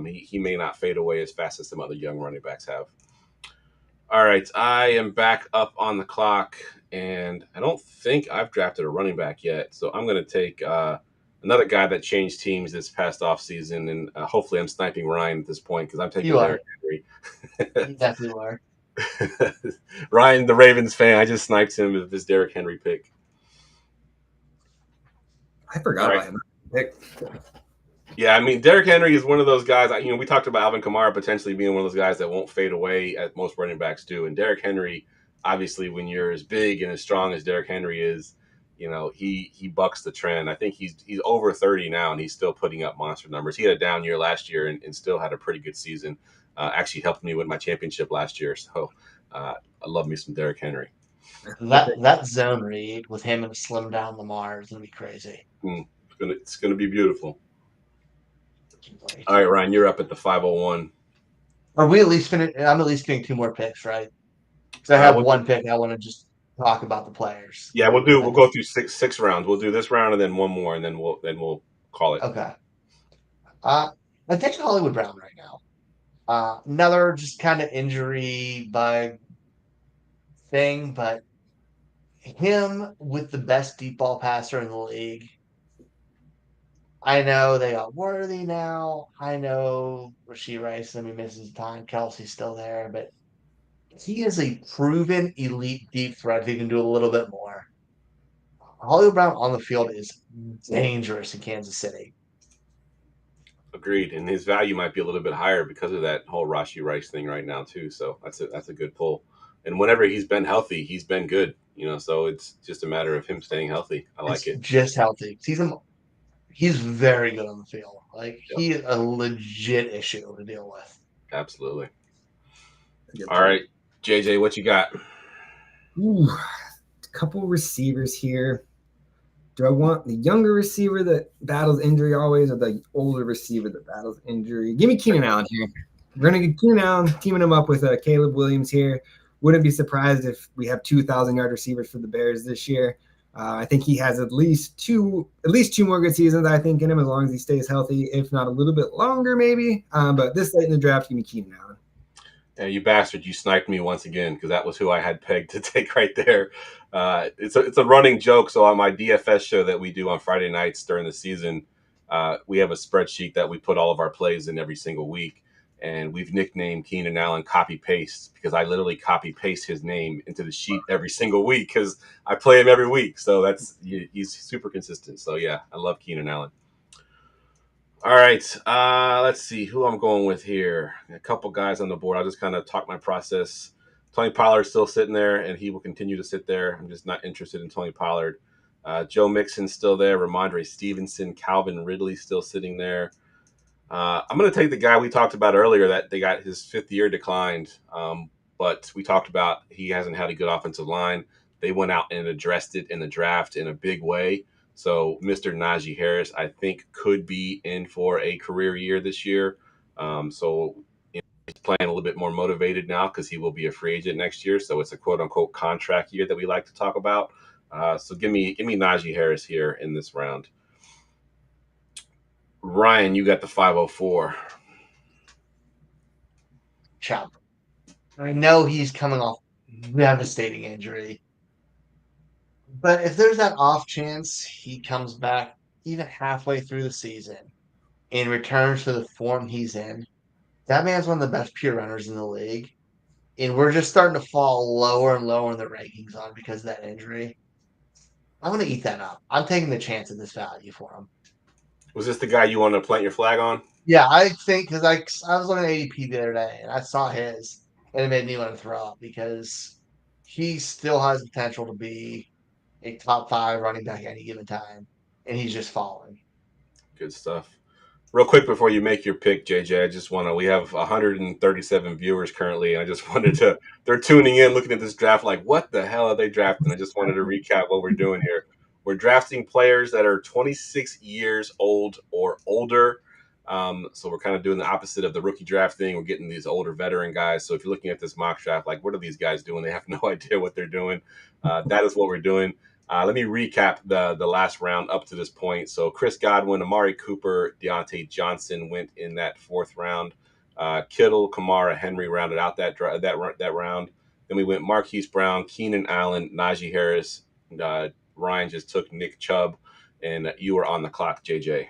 he may not fade away as fast as some other young running backs have. All right, I am back up on the clock, and I don't think I've drafted a running back yet. So I'm going to take another guy that changed teams this past offseason, and hopefully I'm sniping Ryan at this point because I'm taking Derrick Henry. You definitely are. Ryan, the Ravens fan, I just sniped him with this Derrick Henry pick. I forgot about him. Yeah, I mean, Derrick Henry is one of those guys. We talked about Alvin Kamara potentially being one of those guys that won't fade away, as most running backs do. And Derrick Henry, obviously, when you're as big and as strong as Derrick Henry is, he bucks the trend. I think he's over 30 now, and he's still putting up monster numbers. He had a down year last year and still had a pretty good season. Actually helped me win my championship last year. So I love me some Derrick Henry. That zone read with him and a slim down Lamar is going to be crazy. It's gonna be beautiful. All right, Ryan, you're up at the 501. Are we at least I'm at least getting 2 more picks, right? Because I have one pick. I want to just talk about the players. Yeah, we'll go through six rounds. We'll do this round and then one more, and then we'll call it. Okay. I'm taking Hollywood Brown right now. Another just kind of injury bug thing, but him with the best deep ball passer in the league. I know they got Worthy now. I know Rashee Rice, he misses time. Kelsey's still there, but he is a proven elite deep threat. He can do a little bit more. Hollywood Brown on the field is dangerous in Kansas City. Agreed, and his value might be a little bit higher because of that whole Rashee Rice thing right now too. So that's a good pull. And whenever he's been healthy, he's been good. So it's just a matter of him staying healthy. I like it. Just healthy. He's very good on the field. He is a legit issue to deal with. Absolutely. All right, JJ, what you got? Ooh, a couple receivers here. Do I want the younger receiver that battles injury always, or the older receiver that battles injury? Give me Keenan Allen here. We're going to get Keenan Allen, teaming him up with Caleb Williams here. Wouldn't be surprised if we have 2,000-yard receivers for the Bears this year. I think he has at least two more good seasons, I think, in him, as long as he stays healthy, if not a little bit longer, maybe. But this late in the draft, give me Keenan Allen. Yeah, you bastard! You sniped me once again because that was who I had pegged to take right there. It's a running joke. So on my DFS show that we do on Friday nights during the season, we have a spreadsheet that we put all of our plays in every single week, and we've nicknamed Keenan Allen Copy Paste because I literally copy paste his name into the sheet every single week because I play him every week. So he's super consistent. So yeah, I love Keenan Allen. All right, let's see who I'm going with here. A couple guys on the board. I'll just kind of talk my process Tony Pollard's still sitting there, and he will continue to sit there. I'm just not interested in Tony Pollard. Joe Mixon's still there. Ramondre Stevenson, Calvin Ridley still sitting there. I'm going to take the guy we talked about earlier that they got his 5th year declined. But we talked about he hasn't had a good offensive line. They went out and addressed it in the draft in a big way. So Mr. Najee Harris, I think, could be in for a career year this year. So he's playing a little bit more motivated now because he will be a free agent next year. So it's a quote-unquote contract year that we like to talk about. So give me Najee Harris here in this round. Ryan, you got the 504. Chop. I know he's coming off devastating injury. But if there's that off chance he comes back even halfway through the season and returns to the form he's in, that man's one of the best pure runners in the league. And we're just starting to fall lower and lower in the rankings on because of that injury. I'm going to eat that up. I'm taking the chance of this value for him. Was this the guy you wanted to plant your flag on? Yeah, I think because I was looking at ADP the other day and I saw his and it made me want to throw up because he still has potential to be a top 5 running back at any given time, and he's just falling. Good stuff. Real quick before you make your pick, JJ, I just want to, we have 137 viewers currently, and I just wanted to, they're tuning in, looking at this draft like, what the hell are they drafting? I just wanted to recap what we're doing here. We're drafting players that are 26 years old or older. So we're kind of doing the opposite of the rookie draft thing. We're getting these older veteran guys. So if you're looking at this mock draft, like, what are these guys doing? They have no idea what they're doing. That is what we're doing. Let me recap the last round up to this point. So Chris Godwin, Amari Cooper, Deontay Johnson went in that 4th round. Kittle, Kamara, Henry rounded out that round. Then we went Marquise Brown, Keenan Allen, Najee Harris. Ryan just took Nick Chubb, and you were on the clock, JJ.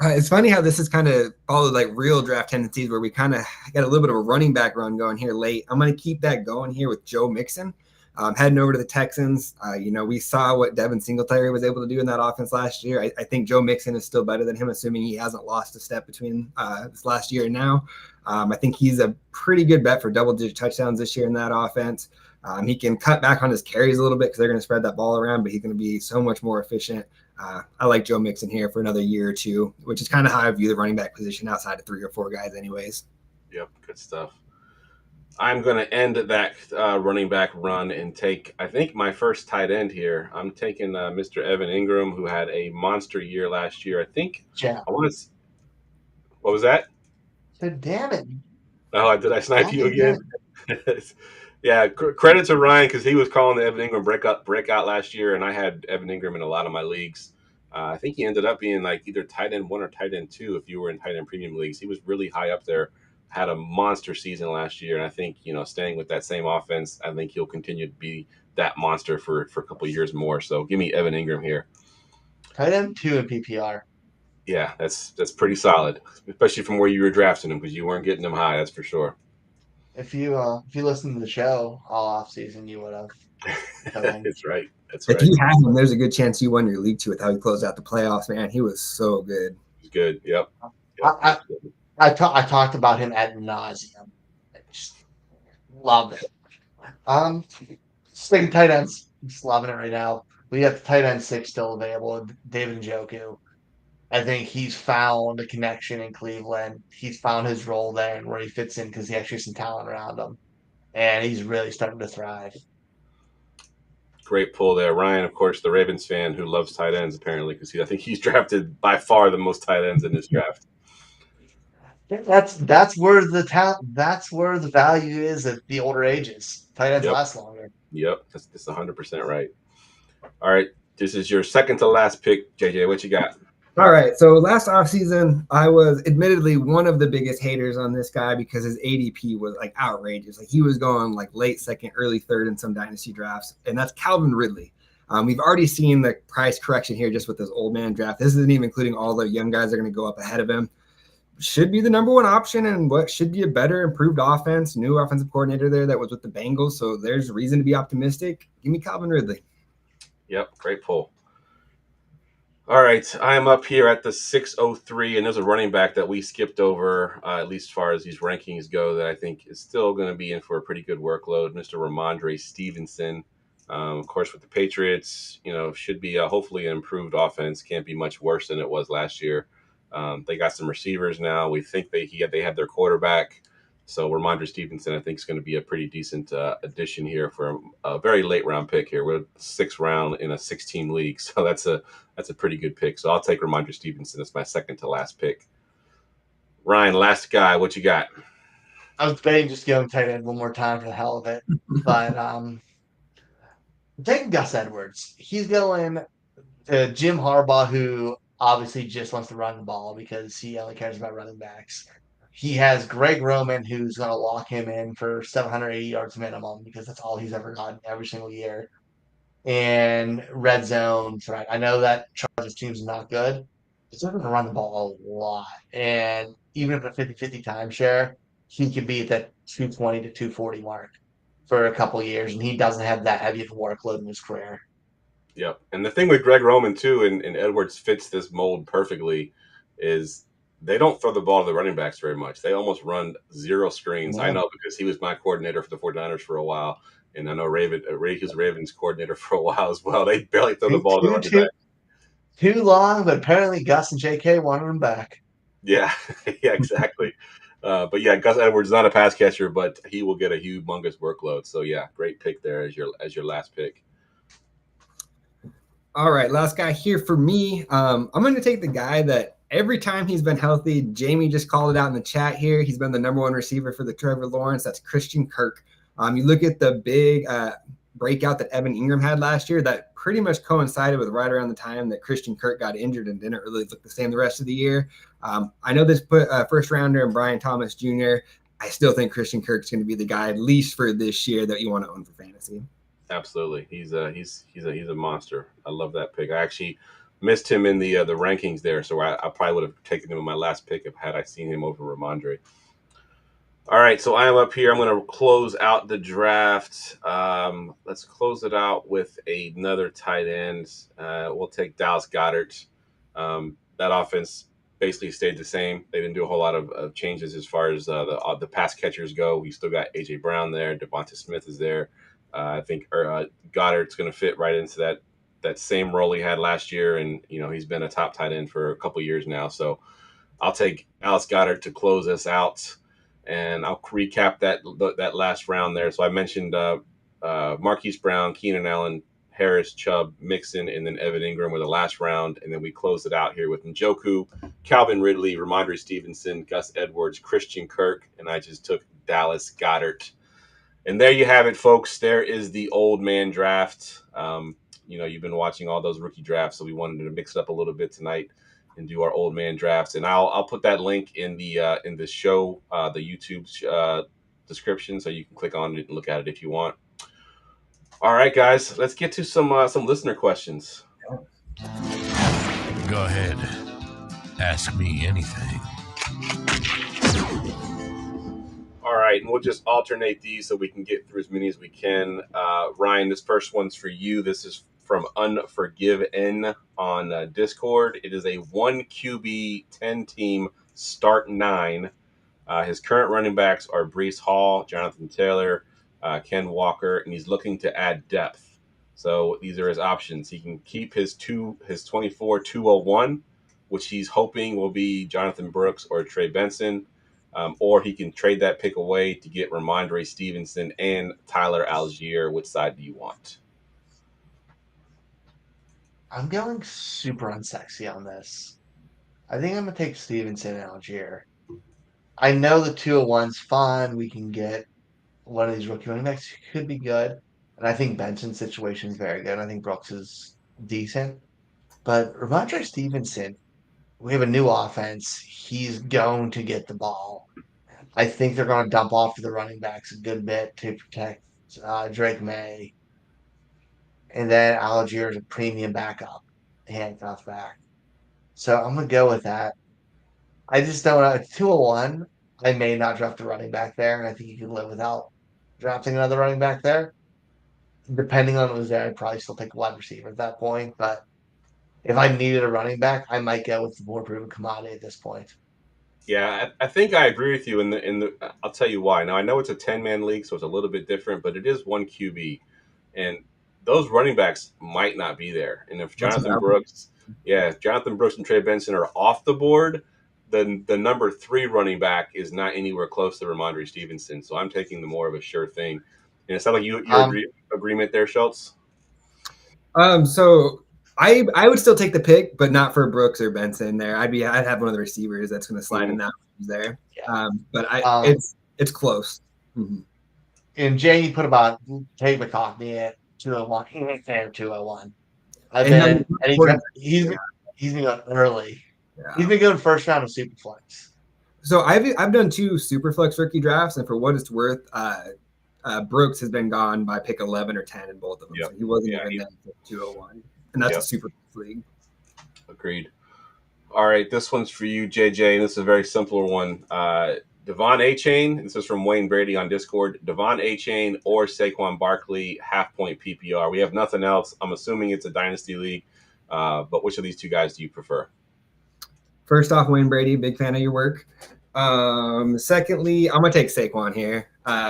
It's funny how this is kind of followed like real draft tendencies where we kind of got a little bit of a running back run going here late. I'm going to keep that going here with Joe Mixon. Heading over to the Texans, we saw what Devin Singletary was able to do in that offense last year. I think Joe Mixon is still better than him, assuming he hasn't lost a step between this last year and now. I think he's a pretty good bet for double-digit touchdowns this year in that offense. He can cut back on his carries a little bit because they're going to spread that ball around, but he's going to be so much more efficient. I like Joe Mixon here for another year or two, which is kind of how I view the running back position outside of 3 or 4 guys anyways. Yep, good stuff. I'm going to end that running back run and take, I think, my first tight end here. I'm taking Mr. Evan Ingram, who had a monster year last year. I think. Yeah. What was that? So damn it. Oh, did I snipe you again? Yeah, credit to Ryan because he was calling the Evan Ingram breakout last year, and I had Evan Ingram in a lot of my leagues. I think he ended up being like either tight end 1 or tight end 2 if you were in tight end premium leagues. He was really high up there. Had a monster season last year, and I think, staying with that same offense, I think he'll continue to be that monster for a couple of years more. So give me Evan Ingram here. Tight end 2 in PPR. Yeah, that's pretty solid, especially from where you were drafting him because you weren't getting him high, that's for sure. If you listened to the show all off season, you would have. That's right. If you have him, there's a good chance you won your league too with how he closed out the playoffs. Man, he was so good. He's good. Yep. I talked about him ad nauseum. I just love it. Sticking tight ends, just loving it right now. We have the tight end 6 still available, David Njoku. I think he's found a connection in Cleveland. He's found his role there and where he fits in because he actually has some talent around him, and he's really starting to thrive. Great pull there, Ryan. Of course, the Ravens fan who loves tight ends apparently because I think he's drafted by far the most tight ends in this draft. That's where the value is at the older ages. Tight ends last longer. Yep, that's 100% right. All right, this is your second to last pick, JJ. What you got? All right, so last offseason, I was admittedly one of the biggest haters on this guy because his ADP was like outrageous. Like he was going like late second, early third in some dynasty drafts, and that's Calvin Ridley. We've already seen the price correction here just with this old man draft. This isn't even including all the young guys that are going to go up ahead of him. Should be the number 1 option and what should be a better improved offense, new offensive coordinator there that was with the Bengals. So there's reason to be optimistic. Give me Calvin Ridley. Yep. Great pull. All right, I am up here at the 603, and there's a running back that we skipped over, at least as far as these rankings go, that I think is still going to be in for a pretty good workload. Mr. Ramondre Stevenson, of course, with the Patriots, should be hopefully an improved offense. Can't be much worse than it was last year. They got some receivers now. We think they had their quarterback. So Ramondre Stevenson, I think, is going to be a pretty decent addition here for a very late round pick here. We're 6th round in a 16 league, so that's a pretty good pick. So I'll take Ramondre Stevenson as my second to last pick. Ryan, last guy, what you got? I was debating just going tight end one more time for the hell of it, but I'm taking Gus Edwards. He's going to Jim Harbaugh, who obviously just wants to run the ball because he only cares about running backs. He has Greg Roman, who's going to lock him in for 780 yards minimum because that's all he's ever gotten every single year. And red zone threat. I know that Chargers team's not good, but they're going to run the ball a lot. And even if a 50-50 timeshare, he could be at that 220 to 240 mark for a couple of years, and he doesn't have that heavy of a workload in his career. Yep. And the thing with Greg Roman, too, and Edwards fits this mold perfectly, is they don't throw the ball to the running backs very much. They almost run zero screens. Yeah. I know because he was my coordinator for the 49ers for a while, and I know he was Ravens coordinator for a while as well. They barely throw the ball to the running back. Too long, but apparently Gus and JK wanted him back. Yeah, yeah, exactly. But yeah, Gus Edwards is not a pass catcher, but he will get a humongous workload. So yeah, great pick there as your last pick. All right, last guy here for me. I'm going to take the guy that every time he's been healthy, Jamie just called it out in the chat here. He's been the number one receiver for the Trevor Lawrence. That's Christian Kirk. You look at the big breakout that Evan Ingram had last year, that pretty much coincided with right around the time that Christian Kirk got injured and didn't really look the same the rest of the year. I know this put first rounder and Brian Thomas Jr. I still think Christian Kirk's going to be the guy, at least for this year, that you want to own for fantasy. Absolutely, he's a monster. I love that pick. I actually missed him in the rankings there, so I probably would have taken him in my last pick had I seen him over Ramondre. All right, so I am up here. I'm going to close out the draft. Let's close it out with another tight end. We'll take Dallas Goedert. That offense basically stayed the same. They didn't do a whole lot of changes as far as the pass catchers go. We still got A.J. Brown there. Devonta Smith is there. I think Goddard's going to fit right into that same role he had last year, and he's been a top tight end for a couple years now. So I'll take Dallas Goedert to close us out, and I'll recap that last round there. So I mentioned Marquise Brown, Keenan Allen, Harris, Chubb, Mixon, and then Evan Ingram were the last round, and then we closed it out here with Njoku, Calvin Ridley, Ramondre Stevenson, Gus Edwards, Christian Kirk, and I just took Dallas Goedert. And there you have it, folks. There is the old man draft. You've been watching all those rookie drafts, so we wanted to mix it up a little bit tonight and do our old man drafts. And I'll put that link in the show, the YouTube description, so you can click on it and look at it if you want. All right, guys, let's get to some listener questions. Go ahead, ask me anything. All right, and we'll just alternate these so we can get through as many as we can. Ryan, this first one's for you. This is from Unforgiven on Discord. It is a 1 QB 10-team start 9. His current running backs are Breece Hall, Jonathan Taylor, Ken Walker, and he's looking to add depth. So these are his options. He can keep his 24-201, which he's hoping will be Jonathan Brooks or Trey Benson. Or he can trade that pick away to get Ramondre Stevenson and Tyler Algier. Which side do you want? I'm going super unsexy on this. I think I'm going to take Stevenson and Algier. I know the 201's fine. We can get one of these rookie running backs who could be good. And I think Benson's situation is very good. I think Brooks is decent. But Ramondre Stevenson, we have a new offense. He's going to get the ball. I think they're going to dump off to the running backs a good bit to protect Drake May. And then Algier is a premium backup, handcuff back. So I'm going to go with that. I just don't know. At 201, I may not draft a running back there, and I think you can live without drafting another running back there. Depending on who's there, I'd probably still take a wide receiver at that point. But if I needed a running back, I might go with the more proven commodity at this point. Yeah, I think I agree with you. I'll tell you why. Now I know it's a 10-man league, so it's a little bit different, but it is one QB, and those running backs might not be there. And if Jonathan Brooks and Trey Benson are off the board, then the number 3 running back is not anywhere close to Ramondre Stevenson. So I'm taking the more of a sure thing. And it sounds like your agreement there, Schultz. So I would still take the pick, but not for Brooks or Benson there. I'd have one of the receivers that's going to slide in that there. Yeah. But it's close. Mm-hmm. And Jay, you put about Tate McConkey at 201. He went there 201. He's been going early. Yeah. He's been going first round of Superflex. So I've done 2 Superflex rookie drafts, and for what it's worth, Brooks has been gone by pick 11 or 10 in both of them. Yep. So he wasn't even there for 201. And that's a super league. Agreed. All right, this one's for you, JJ. This is a very simpler one. Devon A-Chain, this is from Wayne Brady on Discord. Devon A-Chain or Saquon Barkley, half-point PPR. We have nothing else. I'm assuming it's a dynasty league. But which of these 2 guys do you prefer? First off, Wayne Brady, big fan of your work. Secondly, I'm going to take Saquon here.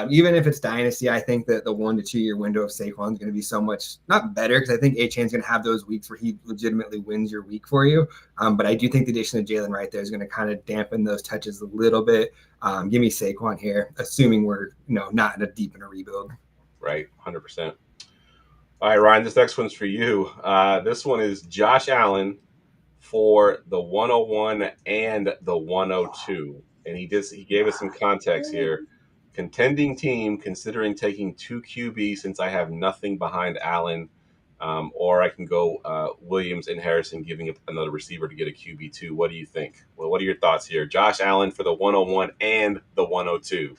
Even if it's dynasty, I think that the 1 to 2 year window of Saquon is going to be so much not better, because I think A-Chain's going to have those weeks where he legitimately wins your week for you. But I do think the addition of Jalen right there is going to kind of dampen those touches a little bit. Give me Saquon here, assuming we're not deep in a rebuild. Right, 100%. All right, Ryan, this next one's for you. This one is Josh Allen for the 101 and the 102. And he gave us some context here. Contending team considering taking 2 QB since I have nothing behind Allen, or I can go Williams and Harrison, giving up another receiver to get a QB2. What do you think? Well, what are your thoughts here? Josh Allen for the 101 and the 102.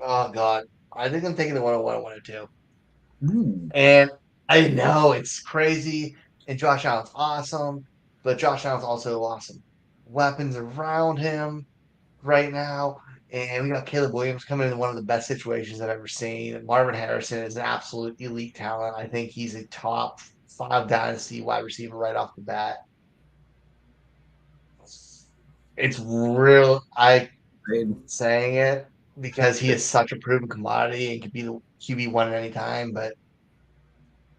Oh, God. I think I'm taking the 101 and 102. And I know it's crazy, and Josh Allen's awesome, but Josh Allen's also awesome. Weapons around him right now. And we got Caleb Williams coming in one of the best situations I've ever seen. And Marvin Harrison is an absolute elite talent. I think he's a top 5 dynasty wide receiver right off the bat. It's real. I'm saying it because he is such a proven commodity and could be the QB1 at any time. But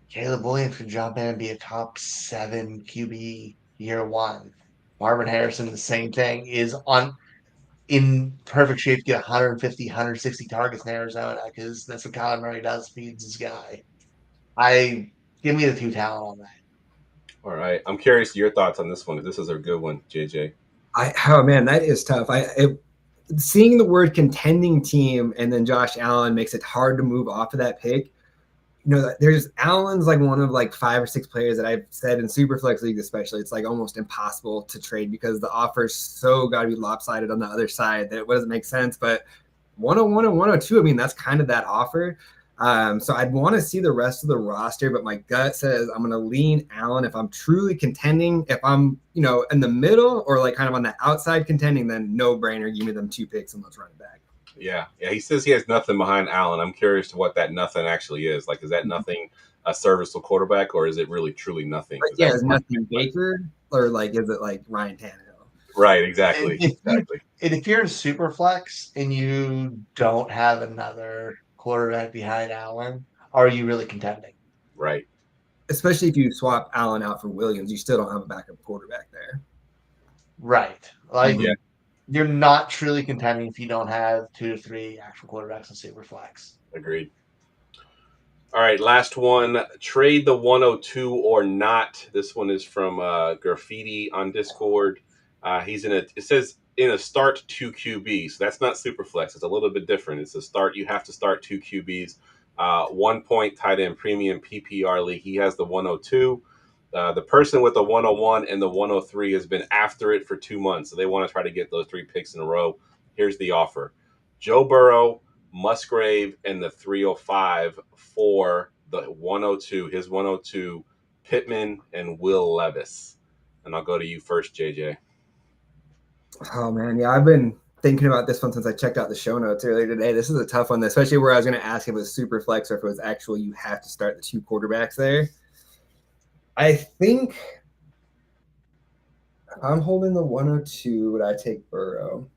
Caleb Williams can jump in and be a top 7 QB year 1. Marvin Harrison, the same thing, is in perfect shape to get 150, 160 targets in Arizona, because that's what Kyler Murray does, feeds his guy. Give me the 2 talent on that. All right. I'm curious your thoughts on this one. This is a good one, JJ. Oh, man, that is tough. Seeing the word contending team and then Josh Allen makes it hard to move off of that pick. There's Allen's like one of like 5 or 6 players that I've said in Superflex leagues, especially, it's like almost impossible to trade because the offer's so got to be lopsided on the other side that it doesn't make sense. But 101 and 102, I mean, that's kind of that offer. So I'd want to see the rest of the roster, but my gut says I'm going to lean Allen if I'm truly contending. If I'm, in the middle or like kind of on the outside contending, then no brainer. Give me them 2 picks and let's run it back. Yeah. He says he has nothing behind Allen. I'm curious to what that nothing actually is. Like, is that nothing a serviceable quarterback, or is it really truly nothing? Is nothing Baker, or like is it like Ryan Tannehill? Right, exactly. And if you're in Superflex and you don't have another quarterback behind Allen, are you really contending? Right. Especially if you swap Allen out for Williams, you still don't have a backup quarterback there. Right. You're not truly contending if you don't have 2 to 3 actual quarterbacks in Superflex. Agreed. All right, last one. Trade the 102 or not. This one is from Graffiti on Discord. It says in a start 2 QBs. So that's not Superflex. It's a little bit different. It's a start. You have to start 2 QBs. 1 point tight end premium PPR league. He has the 102. The person with the 101 and the 103 has been after it for 2 months. So they want to try to get those 3 picks in a row. Here's the offer. Joe Burrow, Musgrave, and the 305 for the 102, his 102, Pittman and Will Levis. And I'll go to you first, JJ. Oh, man. Yeah, I've been thinking about this one since I checked out the show notes earlier today. This is a tough one, especially where I was going to ask if it was super flex or if it was actual you have to start the 2 quarterbacks there. I think if I'm holding the 102, would I take Burrow?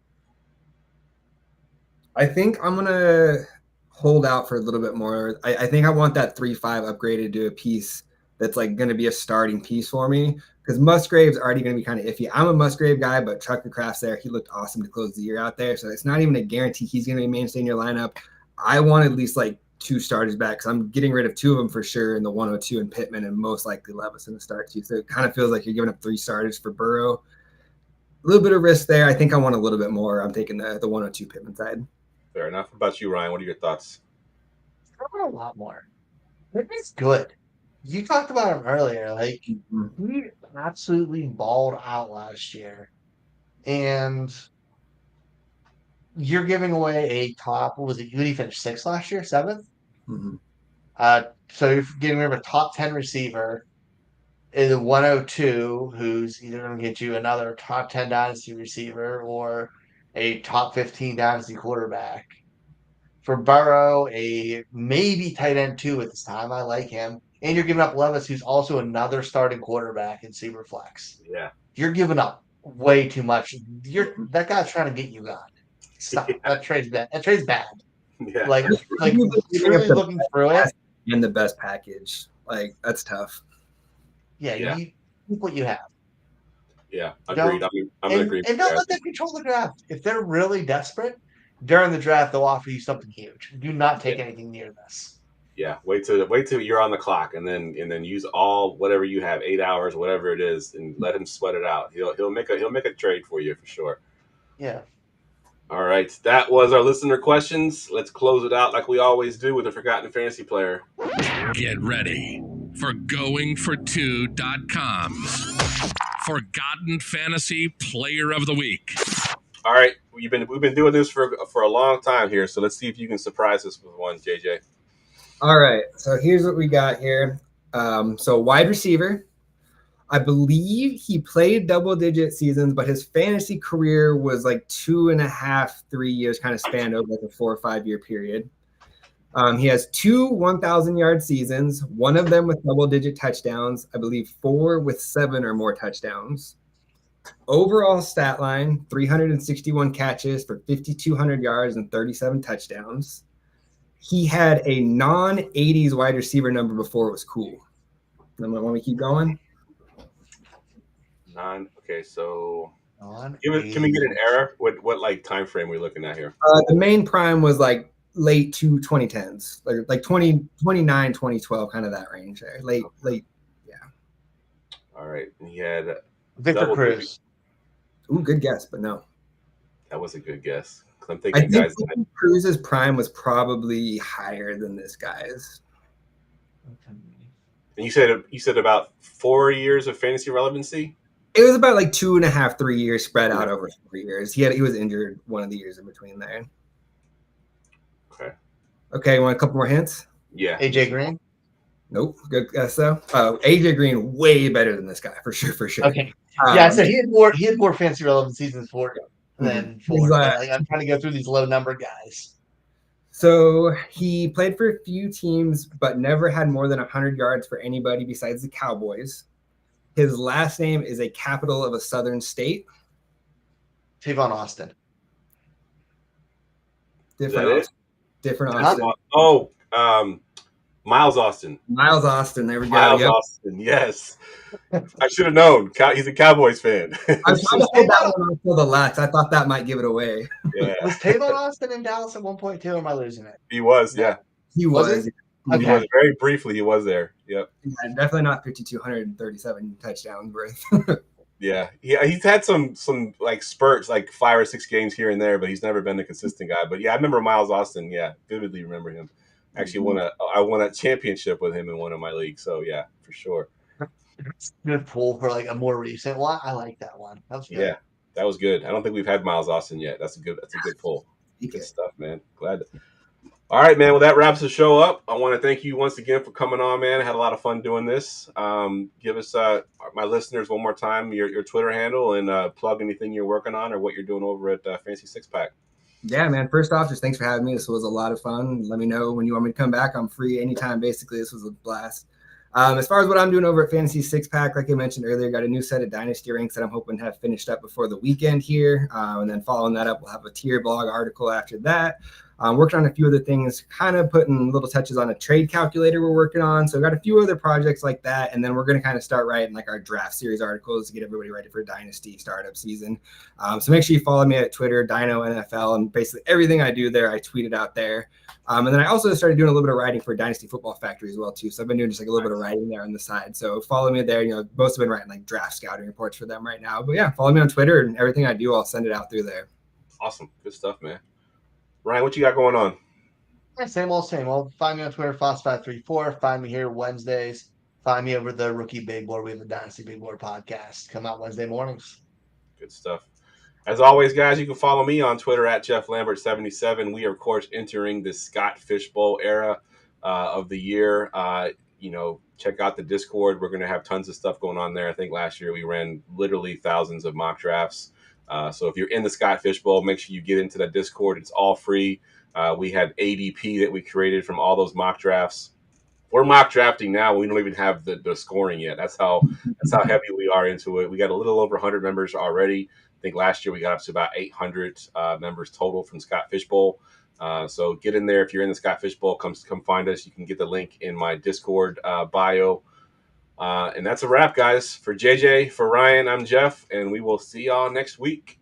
I think I'm going to hold out for a little bit more. I think I want that 3-5 upgraded to a piece that's like going to be a starting piece for me, because Musgrave's already going to be kind of iffy. I'm a Musgrave guy, but Tucker Kraft's there. He looked awesome to close the year out there. So it's not even a guarantee he's going to be mainstay in your lineup. I want at least like 2 starters back, because I'm getting rid of 2 of them for sure in the 102 and Pittman, and most likely Levis in the start too. So it kind of feels like you're giving up 3 starters for Burrow. A little bit of risk there. I think I want a little bit more. I'm taking the 102 Pittman side. Fair enough. How about you, Ryan? What are your thoughts? I want a lot more. Pittman's good. You talked about him earlier. Like, he absolutely balled out last year. And you're giving away a top, what was it? He finished 6th last year, 7th? Mm-hmm. So you're giving rid of a top 10 receiver in the 102, who's either going to get you another top 10 dynasty receiver or a top 15 dynasty quarterback. For Burrow, a maybe tight end 2 at this time. I like him. And you're giving up Levis, who's also another starting quarterback in Superflex. Yeah. You're giving up way too much. That guy's trying to get you gone. Stop. Yeah. That trade's bad. That trade's bad. Yeah. Like truly looking through it. And the best package. Like, that's tough. Yeah. Yeah. You keep what you have. Yeah, agreed. I'm going to agree. And don't let them control the draft. If they're really desperate, during the draft, they'll offer you something huge. Do not take anything near this. Yeah, wait till you're on the clock, and then use all whatever you have, 8 hours, whatever it is, and let him sweat it out. He'll make a trade for you for sure. Yeah. All right, that was our listener questions. Let's close it out like we always do with a forgotten fantasy player. Get ready for goingfor2.com's Forgotten Fantasy Player of the Week. All right, we've been doing this for a long time here, so let's see if you can surprise us with one, JJ. All right, so here's what we got here. So wide receiver, I believe he played double-digit seasons, but his fantasy career was like 2.5, 3 years, kind of spanned over like a 4 or 5 year period. He has 2 1,000-yard seasons, one of them with double-digit touchdowns, I believe 4 with 7 or more touchdowns. Overall stat line, 361 catches for 5,200 yards and 37 touchdowns. He had a non-80s wide receiver number before it was cool. Then want me to keep going? Okay, so can we get an error? What like time frame are we looking at here? The main prime was like late 2010s, like 2009, 2012, kind of that range there. Late, yeah. All right, and he had Victor Cruz. Ooh, good guess, but no. That was a good guess. I'm thinking, guys. Cruz's prime was probably higher than this guy's. And you said about 4 years of fantasy relevancy. It was about like 2.5, 3 years spread out over 4 years. He was injured one of the years in between there. Okay, you want a couple more hints? Yeah. AJ Green? Nope. Good guess though. AJ Green way better than this guy for sure. Okay. Yeah, so he had more fantasy relevant seasons for than for. Like, I'm trying to go through these low number guys. So he played for a few teams, but never had more than 100 yards for anybody besides the Cowboys. His last name is a capital of a southern state. Tavon Austin. Different Austin. Oh, Miles Austin. Miles Austin. There we go. Miles Austin. Yes. I should have known. He's a Cowboys fan. I was trying to hold that one until the last. I thought that might give it away. Yeah. Was Tavon Austin in Dallas at 1.2, or am I losing it? He was, yeah. He was. Okay. He was very briefly. He was there. Yep. Yeah, definitely not 5,237 touchdowns worth. Yeah, he's had some like spurts, like 5 or 6 games here and there, but he's never been a consistent guy. But yeah, I remember Miles Austin. Yeah, vividly remember him. Actually, I won a championship with him in one of my leagues. So yeah, for sure. Good pull for like a more recent one. I like that one. That was good. Yeah, that was good. I don't think we've had Miles Austin yet. That's a good pull. Good stuff, man. Glad. All right, man. Well, that wraps the show up. I want to thank you once again for coming on, man. I had a lot of fun doing this. Give us, my listeners, one more time your Twitter handle and plug anything you're working on or what you're doing over at Fancy Six Pack. Yeah, man. First off, just thanks for having me. This was a lot of fun. Let me know when you want me to come back. I'm free anytime, basically. This was a blast. As far as what I'm doing over at Fantasy Six Pack, like I mentioned earlier, got a new set of Dynasty ranks that I'm hoping to have finished up before the weekend here. And then following that up, we'll have a tier blog article after that. Working on a few other things, kind of putting little touches on a trade calculator we're working on. So got a few other projects like that. And then we're going to kind of start writing like our draft series articles to get everybody ready for Dynasty startup season. So make sure you follow me at Twitter, Dino NFL, and basically everything I do there, I tweet it out there. And then I also started doing a little bit of writing for Dynasty Football Factory as well, too. So I've been doing just like a little bit of writing there on the side. So follow me there. You know, most have been writing like draft scouting reports for them right now. But yeah, follow me on Twitter, and everything I do, I'll send it out through there. Awesome. Good stuff, man. Ryan, what you got going on? Yeah, same old. Find me on Twitter, Foss534. Find me here Wednesdays. Find me over the Rookie Big Board. We have a Dynasty Big Board podcast. Come out Wednesday mornings. Good stuff. As always, guys, you can follow me on Twitter at Geoff Lambert77. We are, of course, entering the Scott Fishbowl era of the year. Check out the Discord. We're going to have tons of stuff going on there. I think last year we ran literally thousands of mock drafts. So if you're in the Scott Fishbowl, make sure you get into that Discord. It's all free. We had ADP that we created from all those mock drafts. We're mock drafting now. We don't even have the scoring yet. That's how heavy we are into it. We got a little over 100 members already. I think last year we got up to about 800 members total from Scott Fishbowl. So get in there. If you're in the Scott Fishbowl, come find us. You can get the link in my Discord bio. And that's a wrap, guys. For JJ, for Ryan, I'm Geoff, and we will see y'all next week.